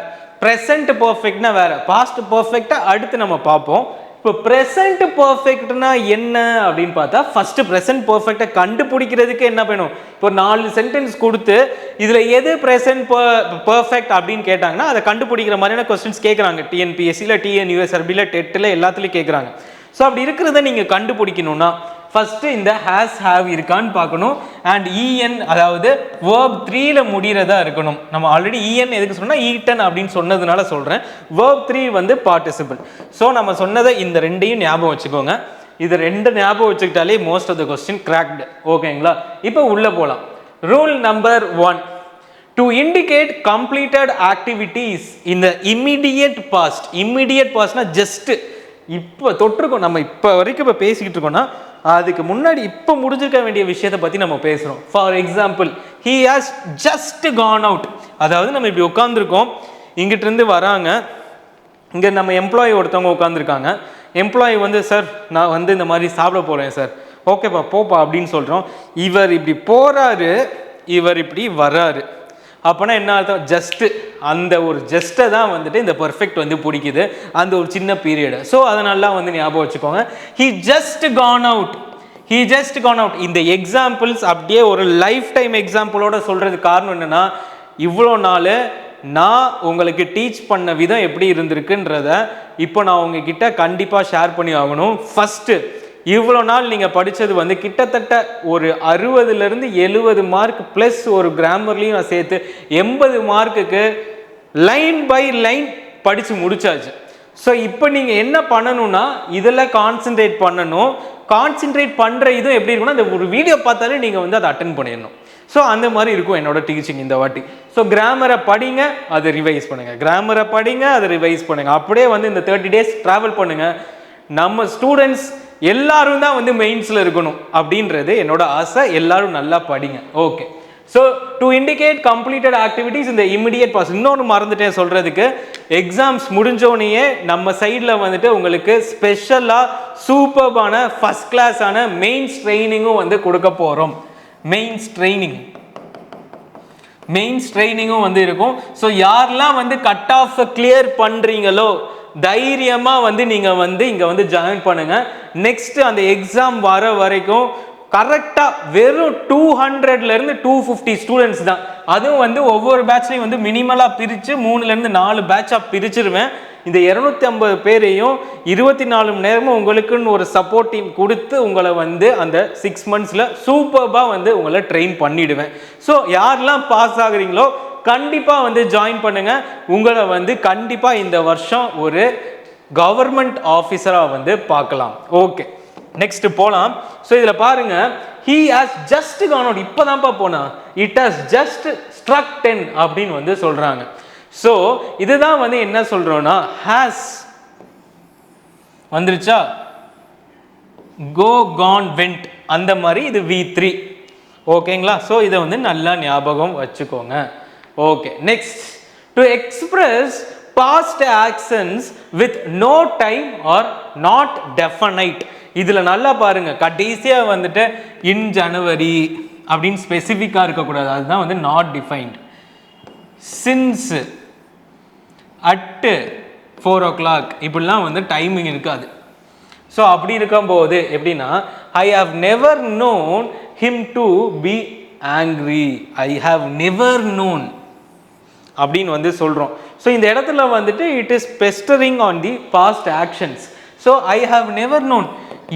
ப்ரெசன்ட் பர்ஃபெக்ட்னா வேற, பாஸ்ட் பர்ஃபெக்டா அடுத்து நம்ம பார்ப்போம். இப்போ ப்ரெசன்ட் பர்ஃபெக்ட்னா என்ன அப்படின்னு பார்த்தா, ஃபர்ஸ்ட் ப்ரெசன்ட் பர்ஃபெக்டை கண்டுபிடிக்கிறதுக்கு என்ன பண்ணும், இப்போ 4 சென்டென்ஸ் கொடுத்து இதில் எது ப்ரெசன்ட் பர்ஃபெக்ட் அப்படின்னு கேட்டாங்கன்னா அதை கண்டுபிடிக்கிற மாதிரியான கொஸ்டின்ஸ் கேட்குறாங்க. டிஎன்பிஎஸ்சியில், டிஎன்யூஎஸ்ஆர்பியில், டெட்டில் எல்லாத்துலேயும் கேட்குறாங்க. ஸோ அப்படி இருக்கிறத நீங்கள் கண்டுபிடிக்கணும்னா ஃபஸ்ட்டு இந்த ஹேஸ் ஹேவ் இருக்கான்னு பார்க்கணும். அண்ட் இஎன் அதாவது வேர்ப் 3ல முடிகிறதா இருக்கணும். நம்ம ஆல்ரெடி இஎன் எதுக்கு சொன்னால் ஈட்டன் அப்படின்னு சொன்னதுனால சொல்கிறேன். வேர்ப் 3 வந்து பார்ட்டிசிபிள். ஸோ நம்ம சொன்னதை இந்த ரெண்டையும் ஞாபகம் வச்சுக்கோங்க. இது ரெண்டு ஞாபகம் வச்சுக்கிட்டாலே most of the question cracked. ஓகேங்களா? இப்போ உள்ளே போகலாம். Rule number 1, to indicate completed activities இந்த இம்மிடியட் பாஸ்ட். இம்மிடியட் பாஸ்ட்னா ஜஸ்ட் இப்போ தொட்டிருக்கோம், நம்ம இப்போ வரைக்கும் இப்போ பேசிக்கிட்டு இருக்கோம்னா அதுக்கு முன்னாடி இப்போ முடிஞ்சிருக்க வேண்டிய விஷயத்தை பற்றி நம்ம பேசுகிறோம். For example, he has just Khan out. அதாவது நம்ம இப்படி உட்காந்துருக்கோம், இங்கிட்டிருந்து வராங்க, இங்கே நம்ம எம்ப்ளாயி ஒருத்தவங்க உட்காந்துருக்காங்க. எம்ப்ளாயி வந்து சார் நான் வந்து இந்த மாதிரி சாப்பிட போகிறேன் சார், ஓகேப்பா போப்பா அப்படின்னு சொல்கிறோம். இவர் இப்படி போகிறாரு, இவர் இப்படி வர்றாரு. அப்போனா என்ன அர்த்தம், ஜஸ்ட்டு அந்த ஒரு ஜஸ்ட்டை தான் வந்துட்டு இந்த பர்ஃபெக்ட் வந்து பிடிக்குது, அந்த ஒரு சின்ன பீரியடு. ஸோ அதனால வந்து ஞாபகம் வச்சுக்கோங்க. He just Khan out, he just Khan out. இந்த எக்ஸாம்பிள்ஸ் அப்படியே ஒரு லைஃப் டைம் எக்ஸாம்பிளோட சொல்கிறதுக்கு காரணம் என்னென்னா, இவ்வளோ நாள் நான் உங்களுக்கு டீச் பண்ண விதம் எப்படி இருந்திருக்குன்றத இப்போ நான் உங்ககிட்ட கண்டிப்பாக ஷேர் பண்ணி ஆகணும். ஃபஸ்ட்டு இவ்வளோ நாள் நீங்கள் படித்தது வந்து கிட்டத்தட்ட ஒரு 60லேருந்து 70 மார்க் ப்ளஸ் ஒரு கிராமர்லையும் நான் சேர்த்து 80 மார்க்குக்கு லைன் பை லைன் படித்து முடிச்சாச்சு. ஸோ இப்போ நீங்கள் என்ன பண்ணணும்னா இதில் கான்சென்ட்ரேட் பண்ணணும். கான்சென்ட்ரேட் பண்ணுற இதுவும் எப்படி இருக்குன்னா, இந்த ஒரு வீடியோ பார்த்தாலே நீங்கள் வந்து அதை அட்டென்ட் பண்ணிடணும். ஸோ அந்த மாதிரி இருக்கும் என்னோட டீச்சிங் இந்த வாட்டி. ஸோ கிராமரை படிங்க, அதை ரிவைஸ் பண்ணுங்கள், கிராமரை படிங்க, அதை ரிவைஸ் பண்ணுங்கள். அப்படியே வந்து இந்த 30 days ட்ராவல் பண்ணுங்கள். நம்ம ஸ்டூடெண்ட்ஸ் எல்லாரும் தான் வந்து மெயின்ஸில் இருக்கணும் அப்படின்றது என்னோட ஆசை. எல்லாரும் நல்லா படிங்க. Okay. So to indicate completed activities இந்த இமிடியட் பாஸ். இன்னொன்று மறந்துட்டேன் சொல்கிறதுக்கு, எக்ஸாம்ஸ் முடிஞ்சோடனே நம்ம சைடில் வந்துட்டு உங்களுக்கு ஸ்பெஷலாக சூப்பர்பான ஃபஸ்ட் கிளாஸான மெயின்ஸ் ட்ரைனிங்கும் வந்து கொடுக்க போகிறோம். மெயின்ஸ் ட்ரைனிங்கும் வந்து இருக்கும். ஸோ யாரெல்லாம் வந்து கட் ஆஃப் கிளியர் பண்ணுறீங்களோ தைரியமாக வந்து நீங்கள் வந்து இங்கே வந்து ஜாயின் பண்ணுங்கள். நெக்ஸ்ட் அந்த எக்ஸாம் வர வரைக்கும் கரெக்டாக வெறும் 200லேருந்து 250 ஸ்டூடெண்ட்ஸ் தான். அதுவும் வந்து ஒவ்வொரு பேட்ச்லையும் வந்து மினிமலாக பிரித்து 3லேருந்து 4 பேட்சாக பிரிச்சிருவேன். இந்த 250 பேரையும் 24 மணி நேரமும் உங்களுக்குன்னு ஒரு சப்போர்ட் டீம் கொடுத்து உங்களை வந்து அந்த 6 monthsல சூப்பர்பாக வந்து உங்களை ட்ரெயின் பண்ணிவிடுவேன். ஸோ யாரெல்லாம் பாஸ் ஆகுறீங்களோ கண்டிப்பாக வந்து ஜாயின் பண்ணுங்கள். உங்களை வந்து கண்டிப்பாக இந்த வருஷம் ஒரு கவர்மெண்ட் ஆஃபீஸராக வந்து பார்க்கலாம். ஓகே, நெக்ஸ்ட் போகலாம். ஸோ இதில் பாருங்கள், he has just Khan out. இப்போ தான்ப்பா போனா, இட் ஹாஸ் ஜஸ்ட் ஸ்ட்ரக் 10 அப்படின்னு வந்து சொல்கிறாங்க. ஸோ இதுதான் வந்து என்ன சொல்கிறோன்னா, ஹேஸ் வந்துருச்சா, கோ கான் வெண்ட் அந்த மாதிரி இது V3. ஓகேங்களா? ஸோ இதை வந்து நல்லா ஞாபகம் வச்சுக்கோங்க. Okay, next, to express past actions with no time or not definite. இதில் நல்லா பாருங்க, கடைசியாக வந்துட்டு இன் ஜனவரி அப்படின்னு ஸ்பெசிஃபிக்காக இருக்கக்கூடாது, அதுதான் வந்து not defined. Since, at, 4 o'clock இப்படிலாம் வந்து டைமிங் இருக்காது. ஸோ அப்படி இருக்கும்போது எப்படின்னா, I have never known him to be angry. I have never known அப்படின்னு வந்து சொல்கிறோம். ஸோ இந்த இடத்துல வந்துட்டு it is pestering on the past actions. So I have never known,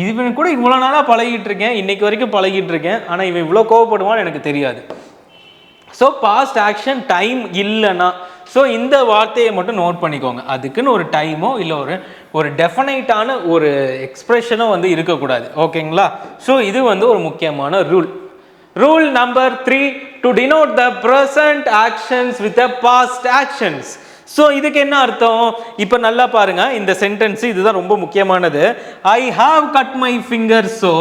இவன் கூட இவ்வளோ நாளாக பழகிட்டு இருக்கேன், இன்னைக்கு வரைக்கும் பழகிட்டு இருக்கேன், ஆனால் இவன் இவ்வளோ கோவப்படுவான்னு எனக்கு தெரியாது. ஸோ பாஸ்ட் ஆக்ஷன் டைம் இல்லைன்னா, ஸோ இந்த வார்த்தையை மட்டும் நோட் பண்ணிக்கோங்க. அதுக்குன்னு ஒரு டைமோ இல்லை ஒரு டெஃபனைட்டான ஒரு எக்ஸ்பிரஷனோ வந்து இருக்கக்கூடாது. ஓகேங்களா? ஸோ இது வந்து ஒரு முக்கியமான rule. Rule number 3, to denote the present actions with the past actions. So இதுக்கு என்ன அர்த்தம்? இப்போ நல்லா பாருங்க, இந்த சென்டென்ஸ் இதுதான் ரொம்ப முக்கியமானது. ஐ have cut my finger so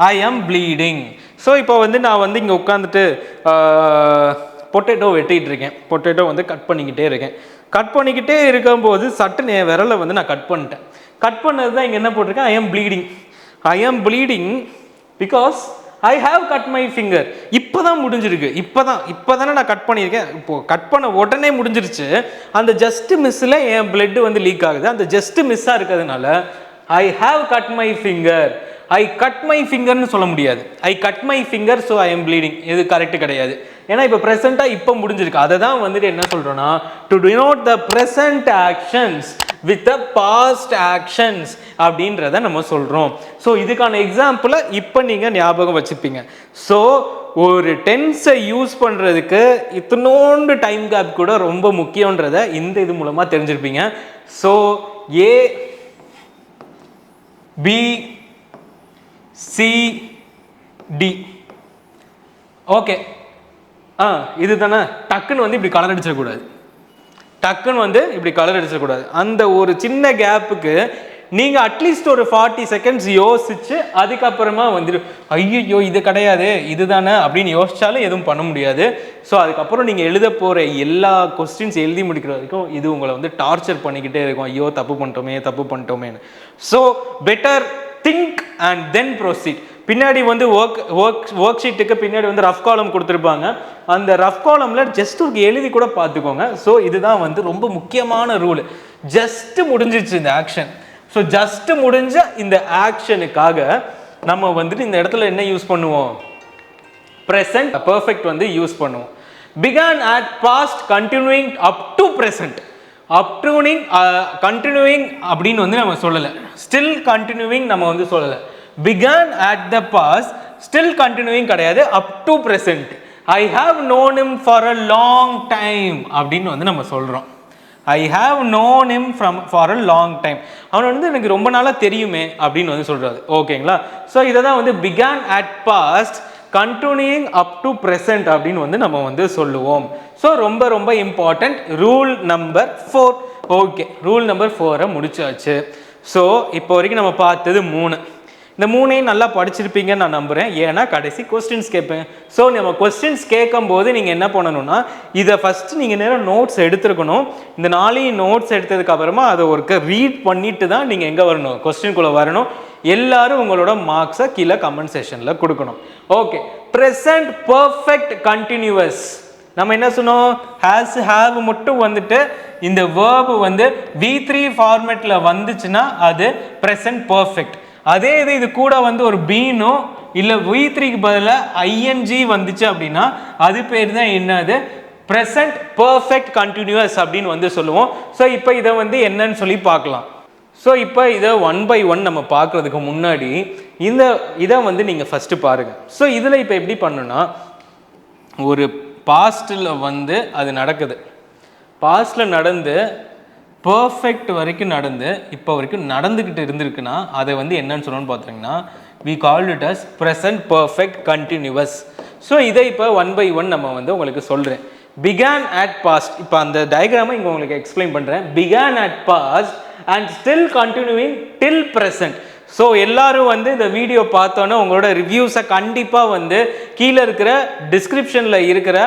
ஐ ஆம் ப்ளீடிங். ஸோ இப்போ வந்து நான் வந்து இங்கே உட்காந்துட்டு பொட்டேட்டோ வெட்டிகிட்டு இருக்கேன், பொட்டேட்டோ வந்து கட் பண்ணிக்கிட்டே இருக்கேன். கட் பண்ணிக்கிட்டே இருக்கும்போது சட்டுன்னு என் விரலை வந்து நான் கட் பண்ணிட்டேன். கட் பண்ணது தான் இங்கே என்ன போட்டிருக்கேன், ஐ ஆம் ப்ளீடிங். ஐ ஆம் bleeding because I have cut my finger. இப்போதான் முடிஞ்சிருக்கு, இப்போதானே நான் கட் பண்ணியிருக்கேன். இப்போ கட் பண்ண உடனே முடிஞ்சிருச்சு. அந்த ஜஸ்ட் மிஸ்ஸில் என் பிளட் வந்து லீக் ஆகுது. அந்த ஜஸ்ட் மிஸ்ஸாக இருக்கிறதுனால I have cut my finger. I cut my ஃபிங்கர்னு சொல்ல முடியாது. I cut my finger so I am bleeding. இது கரெக்ட் கிடையாது. ஏன்னா இப்போ ப்ரெசென்ட்டாக இப்போ முடிஞ்சிருக்கு. அதை தான் வந்துட்டு என்ன சொல்கிறோன்னா, to denote the present actions with the past actions அப்படின்றத நம்ம சொல்கிறோம். ஸோ இதுக்கான எக்ஸாம்பிளை இப்போ நீங்கள் ஞாபகம் வச்சுப்பீங்க. ஸோ ஒரு டென்ஸை யூஸ் பண்ணுறதுக்கு இத்தனோண்டு டைம் கேப் கூட ரொம்ப முக்கியன்றதை இந்த இது மூலமாக தெரிஞ்சிருப்பீங்க. ஸோ ஏ பி சி டி ஓகே. இது தானே. டக்குன்னு வந்து இப்படி கலர் அடிச்சிடக்கூடாது. அந்த ஒரு சின்ன கேப்புக்கு நீங்கள் அட்லீஸ்ட் ஒரு 40 செகண்ட்ஸ் யோசிச்சு அதுக்கப்புறமா வந்துட்டு ஐயோ இது கிடையாது இதுதானே அப்படின்னு யோசிச்சாலும் எதுவும் பண்ண முடியாது. ஸோ அதுக்கப்புறம் நீங்கள் எழுத போகிற எல்லா கொஸ்டின்ஸ் எழுதி முடிக்கிற வரைக்கும் இது உங்களை வந்து டார்ச்சர் பண்ணிக்கிட்டே இருக்கும். ஐயோ தப்பு பண்ணிட்டோமேன்னு. So better think and then proceed. பின்னாடி வந்து ஒர்க் ஷீட்டுக்கு பின்னாடி வந்து ரஃப் காலம் கொடுத்துருப்பாங்க. அந்த ரஃப் காலமில் ஜஸ்ட் ஒரு எழுதி கூட பார்த்துக்கோங்க. ஸோ இதுதான் வந்து ரொம்ப முக்கியமான ரூல். ஜஸ்ட் முடிஞ்சிச்சு இந்த ஆக்ஷன். ஸோ ஜஸ்ட் முடிஞ்ச இந்த ஆக்ஷனுக்காக நம்ம வந்துட்டு இந்த இடத்துல என்ன யூஸ் பண்ணுவோம்? ப்ரெசன்ட் பர்ஃபெக்ட் வந்து யூஸ் பண்ணுவோம். Began at past continuing up to present. Continuing அப்படின்னு வந்து நம்ம சொல்லலை. ஸ்டில் கண்டினியூயிங் நம்ம வந்து சொல்லலை. began at the past, still continuing கிடையாது, up to present. I have known him for a long time அப்படின்னு வந்து நம்ம சொல்கிறோம். I have known him for a long time. அவன் வந்து எனக்கு ரொம்ப நாளாக தெரியுமே அப்படின்னு வந்து சொல்கிறாரு. ஓகேங்களா? ஸோ இதை தான் வந்து began at past continuing up to present அப்படின்னு வந்து நம்ம வந்து சொல்லுவோம். ஸோ ரொம்ப ரொம்ப important rule number 4. Okay, rule number 4 முடிச்சாச்சு. ஸோ இப்போ வரைக்கும் நம்ம பார்த்தது 3. இந்த 3ஐயும் நல்லா படிச்சிருப்பீங்கன்னு நான் நம்புகிறேன். ஏன்னா கடைசி கொஸ்டின்ஸ் கேட்பேன். ஸோ நம்ம கொஸ்டின்ஸ் கேட்கும்போது நீங்கள் என்ன பண்ணணும்னா, இதை ஃபஸ்ட்டு நீங்கள் நேரம் நோட்ஸ் எடுத்துருக்கணும். இந்த 4 நோட்ஸ் எடுத்ததுக்கு அப்புறமா அதை ஒருக்க ரீட் பண்ணிட்டு தான் நீங்கள் எங்கே வரணும், கொஸ்டின்குள்ளே வரணும். எல்லாரும் உங்களோட மார்க்ஸை கீழே கமெண்ட் செஷனில் கொடுக்கணும். Okay, present perfect continuous. நம்ம என்ன சொன்னோம்? ஹேஸ் ஹேவ் மட்டும் வந்துட்டு இந்த வேர்பு வந்து V3 ஃபார்மேட்டில் வந்துச்சுன்னா அது ப்ரெசன்ட் பர்ஃபெக்ட். அதே இது கூட வந்து ஒரு பீனோ இல்லை V3க்கு பதிலாக ING வந்துச்சு அப்படின்னா அது பேர் தான் என்னது? ப்ரெசன்ட் பர்ஃபெக்ட் கண்டினியூவஸ் அப்படின்னு வந்து சொல்லுவோம். ஸோ இப்போ இதை வந்து என்னன்னு சொல்லி பார்க்கலாம். ஸோ இப்போ இதை 1 by 1 நம்ம பார்க்குறதுக்கு முன்னாடி இதை வந்து நீங்கள் ஃபஸ்ட்டு பாருங்கள். ஸோ இதில் இப்போ எப்படி பண்ணுன்னா, ஒரு பாஸ்டில் வந்து அது நடக்குது. பாஸ்டில் நடந்து பர்ஃபெக்ட் வரைக்கும் நடந்து இப்போ வரைக்கும் நடந்துக்கிட்டு இருந்திருக்குன்னா அதை வந்து என்னன்னு சொல்லணும்னு பார்த்தீங்கன்னா, we called it as present perfect continuous. So இதை இப்போ 1 by 1 நம்ம வந்து உங்களுக்கு சொல்கிறேன். began at past. இப்போ அந்த டயக்ராமை இங்கே உங்களுக்கு எக்ஸ்பிளைன் பண்ணுறேன். began at past and still continuing till present. So எல்லாரும் வந்து இந்த வீடியோ பார்த்தோன்னே உங்களோட ரிவ்யூஸை கண்டிப்பாக வந்து கீழே இருக்கிற டிஸ்கிரிப்ஷனில் இருக்கிற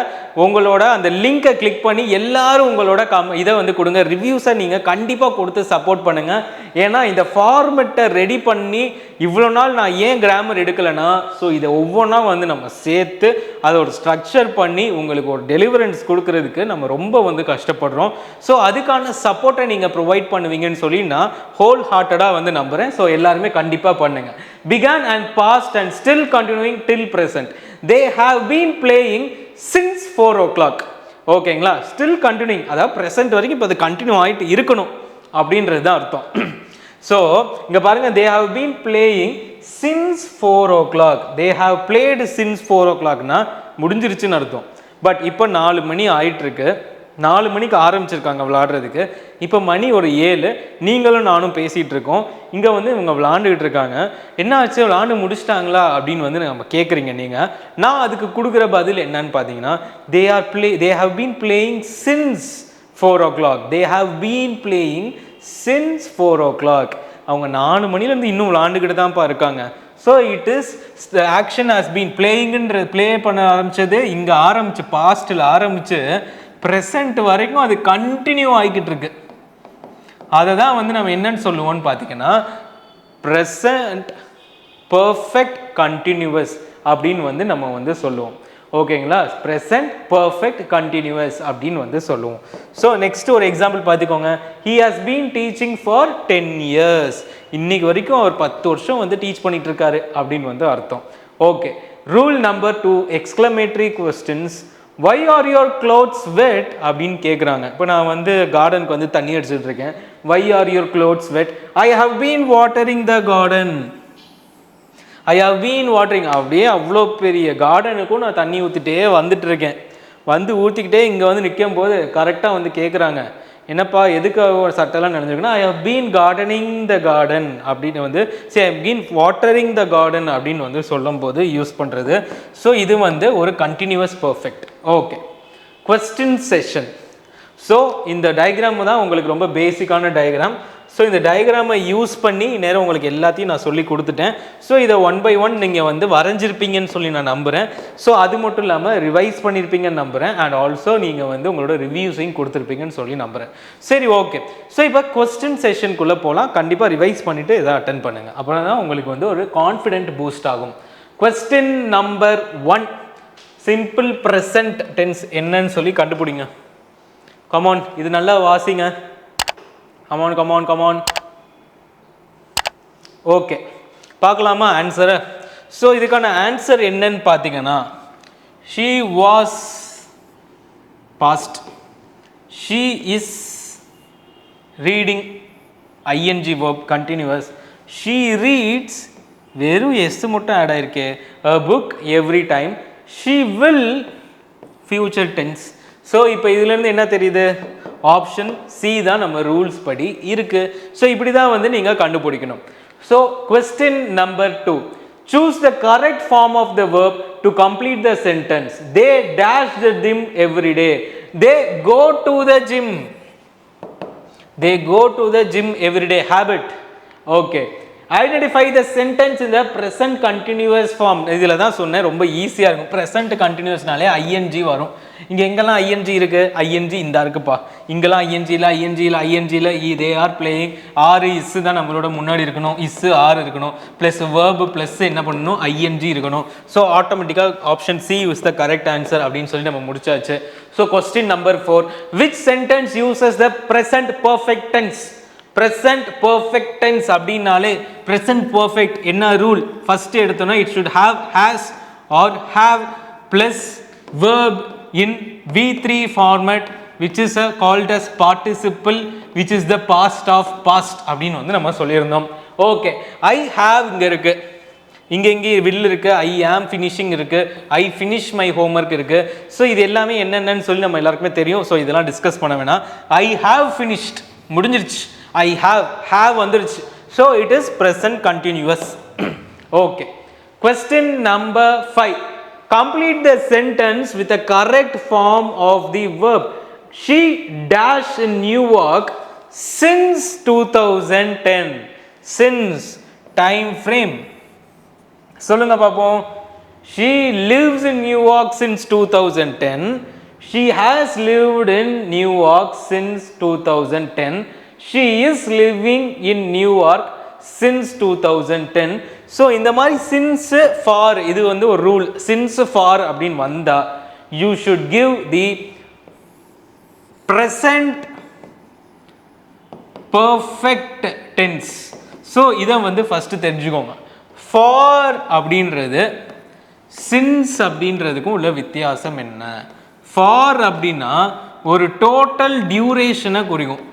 உங்களோட அந்த லிங்கை கிளிக் பண்ணி எல்லாரும் உங்களோட இதை வந்து கொடுங்க. ரிவ்யூஸை நீங்கள் கண்டிப்பாக கொடுத்து சப்போர்ட் பண்ணுங்கள். ஏன்னா இந்த ஃபார்மெட்டை ரெடி பண்ணி இவ்வளோ நாள் நான் ஏன் கிராமர் எடுக்கலைன்னா, ஸோ இதை ஒவ்வொன்றா வந்து நம்ம சேர்த்து அதை ஒரு ஸ்ட்ரக்சர் பண்ணி உங்களுக்கு ஒரு டெலிவரன்ஸ் கொடுக்கறதுக்கு நம்ம ரொம்ப வந்து கஷ்டப்படுறோம். ஸோ அதுக்கான சப்போர்ட்டை நீங்கள் ப்ரொவைட் பண்ணுவீங்கன்னு சொல்லி நான் ஹோல் ஹார்ட்டடாக வந்து நம்புகிறேன். ஸோ எல்லாருமே கண்டிப்பாக பண்ணுங்க. began and past and still continuing till present. they have been playing since 4 o'clock. ஓகேங்களா? still continuing, அதாவது present வரைக்கும் இப்போ அது கண்டினியூ ஆகிட்டு இருக்கணும் அப்படின்றது தான் அர்த்தம். ஸோ இங்கே பாருங்கள், they have been playing since 4 o'clock. they have played since 4 o'clockனா முடிஞ்சிருச்சுன்னு அர்த்தம். பட் இப்போ 4 மணி ஆயிட்டுருக்கு. 4 மணிக்கு ஆரம்பிச்சிருக்காங்க விளாடுறதுக்கு. இப்போ மணி ஒரு 7. நீங்களும் நானும் பேசிகிட்டு இருக்கோம். இங்கே வந்து இவங்க விளாண்டுக்கிட்டு இருக்காங்க. என்ன ஆச்சு, விளாண்டு முடிச்சிட்டாங்களா அப்படின்னு வந்து நம்ம கேட்குறீங்க நீங்கள். நான் அதுக்கு கொடுக்குற பதில் என்னன்னு பார்த்தீங்கன்னா, they have been playing since 4 o'clock. they have been playing since 4 o'clock. அவங்க 4 மணிலேருந்து இன்னும் விளாண்டுக்கிட்டு தான்ப்பா இருக்காங்க. So it is the action has been பிளேயிங்ன்ற ப்ளே பண்ண ஆரம்பித்தது இங்கே ஆரம்பிச்சு பாஸ்டில் ஆரம்பித்து ப்ரெசண்ட் வரைக்கும் அது கண்டினியூ ஆகிக்கிட்டு இருக்கு. அதை தான் வந்து நம்ம என்னன்னு சொல்லுவோம்னு பார்த்தீங்கன்னா ப்ரெசண்ட் பர்ஃபெக்ட் கண்டினியூவஸ் அப்படின்னு வந்து நம்ம வந்து சொல்லுவோம். ஓகேங்களா? ப்ரெசன்ட் பர்ஃபெக்ட் கண்டினியூஸ் அப்படின்னு வந்து சொல்லுவோம். ஸோ நெக்ஸ்ட் ஒரு எக்ஸாம்பிள் பார்த்துக்கோங்க. He has been teaching for 10 years. இன்னைக்கு வரைக்கும் அவர் 10 வருஷம் வந்து டீச் பண்ணிட்டு இருக்காரு அப்படின்னு வந்து அர்த்தம். Okay. Rule number 2, exclamatory questions. Why are your clothes wet அப்படின்னு கேட்குறாங்க. இப்போ நான் வந்து கார்டனுக்கு வந்து தண்ணி அடிச்சுட்டு இருக்கேன். Why are your clothes wet? I have been watering the garden. I have been watering. அப்படியே அவ்வளோ பெரிய கார்டனுக்கும் நான் தண்ணி ஊற்றிட்டே வந்துட்டு இருக்கேன். வந்து ஊற்றிக்கிட்டே இங்கே வந்து நிற்கும் போது கரெக்டாக வந்து கேட்குறாங்க, என்னப்பா எதுக்கு ஒரு சட்டெல்லாம் நடந்திருக்குன்னா, I have been gardening the garden அப்படின்னு வந்து சரி I been watering the garden அப்படின்னு வந்து சொல்லும் போது யூஸ் பண்ணுறது. ஸோ இது வந்து ஒரு continuous perfect. Okay. Question session. So இந்த டயக்ராம் தான் உங்களுக்கு ரொம்ப பேசிக்கான டயக்ராம். ஸோ இந்த டயக்ராமை யூஸ் பண்ணி நேரம் உங்களுக்கு எல்லாத்தையும் நான் சொல்லி கொடுத்துட்டேன். ஸோ இதை 1 by 1 நீங்கள் வந்து வரைஞ்சிருப்பீங்கன்னு சொல்லி நான் நம்புகிறேன். ஸோ அது மட்டும் இல்லாமல் ரிவைஸ் பண்ணியிருப்பீங்கன்னு நம்புகிறேன். அண்ட் ஆல்சோ நீங்கள் வந்து உங்களோட ரிவ்யூஸையும் கொடுத்துருப்பீங்கன்னு சொல்லி நம்புகிறேன். சரி, ஓகே. ஸோ இப்போ கொஸ்டின் செஷனுக்குள்ளே போகலாம். கண்டிப்பாக ரிவைஸ் பண்ணிவிட்டு இதை அட்டன் பண்ணுங்கள். அப்புறம் தான் உங்களுக்கு வந்து ஒரு கான்ஃபிடென்ட் பூஸ்ட் ஆகும். Question number 1, simple present tense என்னன்னு சொல்லி கண்டுபிடிங்க. கமான், இது நல்லா வாசிங்க. Come on come on come on. ஓகே, பார்க்கலாமா ஆன்சரை? ஸோ இதுக்கான ஆன்சர் என்னன்னு பார்த்தீங்கன்னா, she was past, she is reading ING verb continuous, she reads வெறும் எஸ் மட்டும் ஆட் ஆயிருக்கே, a book every time, she will future tense. So இப்போ இதுலேருந்து என்ன தெரியுது? ஆப்ஷன் சி தான் நம்ம ரூல்ஸ் படி இருக்கு. ஸோ இப்படி தான் வந்து நீங்கள் கண்டுபிடிக்கணும். So question number 2, choose the correct form of the verb to complete the sentence. They dash the gym every day. They go to the gym. They go to the gym every day. Habit. Okay. Identify the sentence in the present continuous form. இதில் தான் சொன்னேன், ரொம்ப ஈஸியாக இருக்கும். Present கண்டினியூஸ்னாலே ING வரும். இங்கே எங்கெல்லாம் ING இருக்குது? ஐஎன்ஜி இந்த இருக்குப்பா. இங்கெல்லாம் ஐஎன்ஜியில் தே ஆர் பிளேயிங். ஆறு இஸ்ஸு தான் நம்மளோட முன்னாடி இருக்கணும். இஸ்ஸு ஆறு இருக்கணும். ப்ளஸ் வேர்பு ப்ளஸ் என்ன பண்ணணும்? ஐஎன்ஜி இருக்கணும். ஸோ ஆட்டோமேட்டிக்காக option C is the correct answer அப்படின்னு சொல்லி நம்ம முடிச்சாச்சு. So question number 4, which sentence uses the present perfect tense? Present perfect tense அப்படின்னாலே ப்ரெசன்ட் பர்ஃபெக்ட் என்ன ரூல்? ஃபர்ஸ்ட் எடுத்தோன்னா it should have has or have plus verb in V3 format which is called as participle which is the past of past அப்படின்னு வந்து நம்ம சொல்லியிருந்தோம். Okay, I have இங்கே இருக்கு, இங்கே will இருக்கு, ஐ ஆம் ஃபினிஷிங் இருக்கு, ஐ ஃபினிஷ் மை ஹோம்ஒர்க் இருக்கு. ஸோ இது எல்லாமே என்னென்னு சொல்லி நம்ம எல்லாருக்குமே தெரியும். ஸோ இதெல்லாம் டிஸ்கஸ் பண்ண வேணாம். ஐ ஹாவ் ஃபினிஷ்ட் முடிஞ்சிருச்சு, ஐ ஹாவ் வந்துருச்சு. So it is present continuous. Okay, question number 5, complete the sentence with the correct form of the verb. She dash in Newark since 2010. Since time frame. சொல்லுங்க பாப்போம். She lives in Newark since 2010. She has lived in Newark since 2010. She is living in Newark since 2010. So இந்த மாதிரி since for இது வந்து ஒரு rule. Since for அப்படின்னு வந்தா you should give the present perfect tense. So இதை வந்து first தெரிஞ்சுக்கோங்க. ஃபார் அப்படின்றது சின்ஸ் அப்படின்றதுக்கும் உள்ள வித்தியாசம் என்ன? ஃபார் அப்படின்னா ஒரு டோட்டல் டியூரேஷனை குறிக்கும்.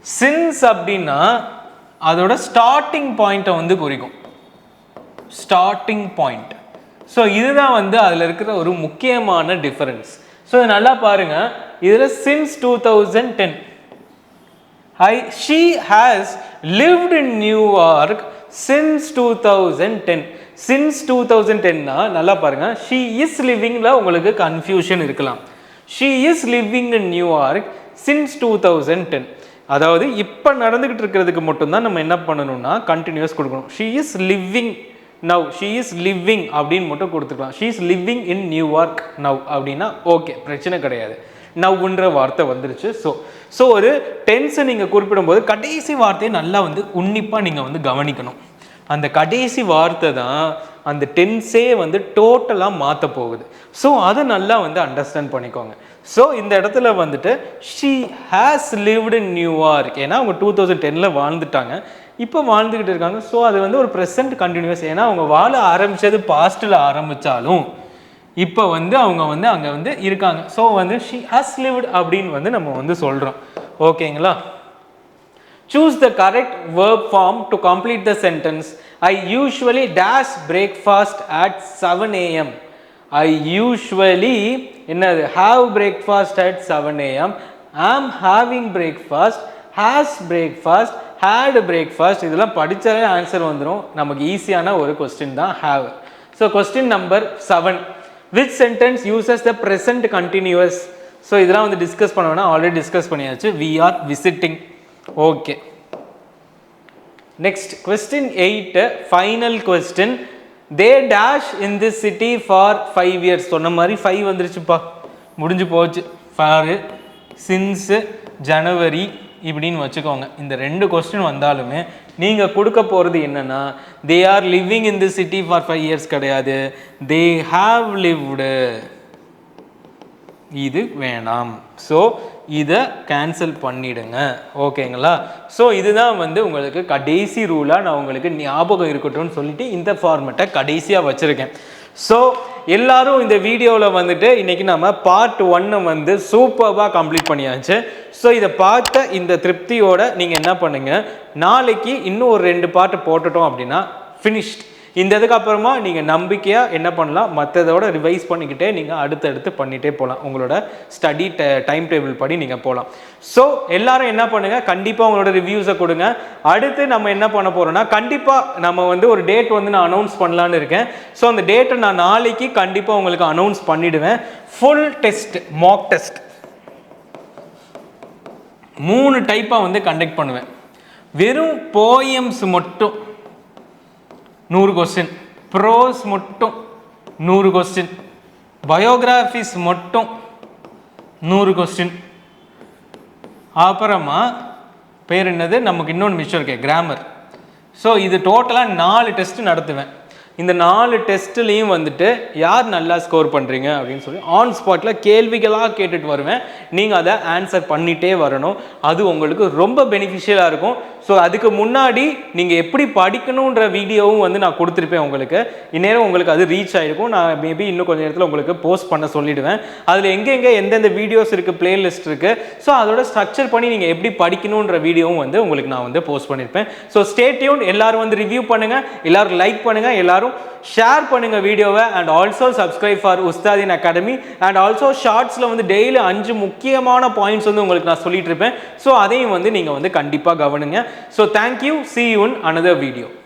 சின்ஸ் அப்படின்னா அதோட ஸ்டார்டிங் பாயிண்ட்டை வந்து குறிக்கும். Starting point. ஸோ இதுதான் வந்து அதில் இருக்கிற ஒரு முக்கியமான டிஃபரன்ஸ். ஸோ நல்லா பாருங்க, இதில் since 2010 she has lived in Newark since 2010. since 2010னா நல்லா பாருங்க, she is livingல உங்களுக்கு கன்ஃபியூஷன் இருக்கலாம். she is living in Newark since 2010. அதாவது இப்போ நடந்துகிட்டு இருக்கிறதுக்கு மட்டும்தான் நம்ம என்ன பண்ணணும்னா கண்டினியூஸ் கொடுக்கணும். She is living now, she is living அப்படின்னு மட்டும் கொடுத்துக்கலாம். She is living in New York now அப்படின்னா ஓகே, பிரச்சனை கிடையாது. நவ்ன்ற வார்த்தை வந்துருச்சு. ஸோ ஒரு டென்ஸை நீங்கள் குறிப்பிடும்போது கடைசி வார்த்தையை நல்லா வந்து உன்னிப்பாக நீங்கள் வந்து கவனிக்கணும். அந்த கடைசி வார்த்தை தான் அந்த டென்ஸே வந்து டோட்டலாக மாற்ற போகுது. ஸோ அதை நல்லா வந்து அண்டர்ஸ்டாண்ட் பண்ணிக்கோங்க. ஸோ இந்த இடத்துல வந்துட்டு she has lived in New York, ஏன்னா அவங்க 2010 வாழ்ந்துட்டாங்க, இப்போ வாழ்ந்துக்கிட்டு இருக்காங்க. ஸோ அது வந்து ஒரு ப்ரெசன்ட் கண்டினியூஸ், ஏன்னா அவங்க வாழ ஆரம்பித்தது பாஸ்ட்டில் ஆரம்பித்தாலும் இப்போ வந்து அவங்க வந்து அங்கே வந்து இருக்காங்க. ஸோ வந்து ஷீ ஹேஸ் லிவ்டு அப்படின்னு வந்து நம்ம வந்து சொல்கிறோம். ஓகேங்களா? Choose the correct verb form to complete the sentence. I usually dash breakfast at 7 a.m. I usually have breakfast at 7 a.m. am having breakfast, has breakfast, had breakfast. இதெல்லாம் படிச்சாலே answer வந்துடும். நமக்கு ஈஸியான ஒரு கொஸ்டின் தான் have. So question number 7. Which sentence uses the present continuous? So இதெல்லாம் வந்து discuss பண்ண வேணாம், ஆல்ரெடி டிஸ்கஸ் பண்ணியாச்சு. We are visiting. Okay, next question 8, final question. They dash in this city for 5 years. சொன்ன மாதிரி 5 வந்துருச்சுப்பா, முடிஞ்சு போச்சு. ஃபார், சின்ஸ், ஜனவரி இப்படின்னு வச்சுக்கோங்க. இந்த 2 கொஸ்டின் வந்தாலுமே நீங்கள் கொடுக்க போகிறது என்னென்னா they are living in the city for 5 years கிடையாது, தே ஹாவ் லிவ்டு. இது வேணாம். ஸோ இதை கேன்சல் பண்ணிடுங்க. ஓகேங்களா? ஸோ இதுதான் வந்து உங்களுக்கு கடைசி ரூலாக நான் உங்களுக்கு ஞாபகம் இருக்கட்டும்னு சொல்லிட்டு இந்த ஃபார்மெட்டை கடைசியாக வச்சுருக்கேன். ஸோ எல்லாரும் இந்த வீடியோவில் வந்துட்டு இன்றைக்கி நம்ம பார்ட் 1 வந்து சூப்பராக கம்ப்ளீட் பண்ணியாச்சு. ஸோ இதை பார்த்த இந்த திருப்தியோட நீங்கள் என்ன பண்ணுங்கள், நாளைக்கு இன்னும் ஒரு 2 பார்ட் போட்டுட்டோம் அப்படின்னா ஃபினிஷ்ட். இந்த இதுக்கு அப்புறமா நீங்கள் நம்பிக்கையாக என்ன பண்ணலாம், மற்றதோட ரிவைஸ் பண்ணிக்கிட்டே நீங்கள் அடுத்தடுத்து பண்ணிகிட்டே போகலாம். உங்களோட ஸ்டடி டைம் டேபிள் படி நீங்கள் போகலாம். ஸோ எல்லாரும் என்ன பண்ணுங்கள், கண்டிப்பாக உங்களோட ரிவ்யூஸை கொடுங்க. அடுத்து நம்ம என்ன பண்ண போகிறோம்னா, கண்டிப்பாக நம்ம வந்து ஒரு டேட் வந்து நான் அனௌன்ஸ் பண்ணலான்னு இருக்கேன். ஸோ அந்த டேட்டை நான் நாளைக்கு கண்டிப்பாக உங்களுக்கு அனௌன்ஸ் பண்ணிவிடுவேன். ஃபுல் டெஸ்ட், மாக் டெஸ்ட் 3 டைப்பாக வந்து கண்டக்ட் பண்ணுவேன். வெறும் போயம்ஸ் மட்டும் 100 கொஸ்டின், ப்ரோஸ் மட்டும் 100 கொஸ்டின், பயோகிராஃபிஸ் மட்டும் 100 கொஸ்டின், அப்புறமா பேர் என்னது நமக்கு இன்னொன்று மிச்சம் இருக்கே, கிராமர். ஸோ இது டோட்டலாக 4 டெஸ்ட் நடத்துவேன். இந்த 4 டெஸ்ட்லேயும் வந்துட்டு யார் நல்லா ஸ்கோர் பண்ணுறீங்க அப்படின்னு சொல்லி ஆன் ஸ்பாட்டில் கேள்விகளாக கேட்டுட்டு வருவேன். நீங்கள் அதை ஆன்சர் பண்ணிகிட்டே வரணும். அது உங்களுக்கு ரொம்ப பெனிஃபிஷியலாக இருக்கும். ஸோ அதுக்கு முன்னாடி நீங்கள் எப்படி படிக்கணுன்ற வீடியோவும் வந்து நான் கொடுத்துருப்பேன் உங்களுக்கு. இந்நேரம் உங்களுக்கு அது ரீச் ஆகிருக்கும். நான் மேபி இன்னும் கொஞ்சம் நேரத்தில் உங்களுக்கு போஸ்ட் பண்ண சொல்லிவிடுவேன். அதில் எங்கெங்கே எந்தெந்த வீடியோஸ் இருக்குது, பிளேலிஸ்ட் இருக்குது. ஸோ அதோட ஸ்ட்ரக்சர் பண்ணி நீங்கள் எப்படி படிக்கணுன்ற வீடியோவும் வந்து உங்களுக்கு நான் வந்து போஸ்ட் பண்ணியிருப்பேன். So stay tune. எல்லாரும் வந்து ரிவ்யூ பண்ணுங்கள், எல்லாரும் லைக் பண்ணுங்கள், எல்லாரும் ஷேர் பண்ணுங்க வீடியோவை. அண்ட் ஆல்சோ சப்ஸ்கிரைப் ஃபார் உஸ்தாதின் அகாடமி. அண்ட் ஆல்சோ ஷார்ட்ஸில் வந்து டெய்லி 5 முக்கியமான பாயிண்ட்ஸ் வந்து உங்களுக்கு நான் சொல்லிட்டு இருப்பேன். ஸோ அதையும் வந்து நீங்கள் வந்து கண்டிப்பாக கவனிங்க. So thank you. see you in another video.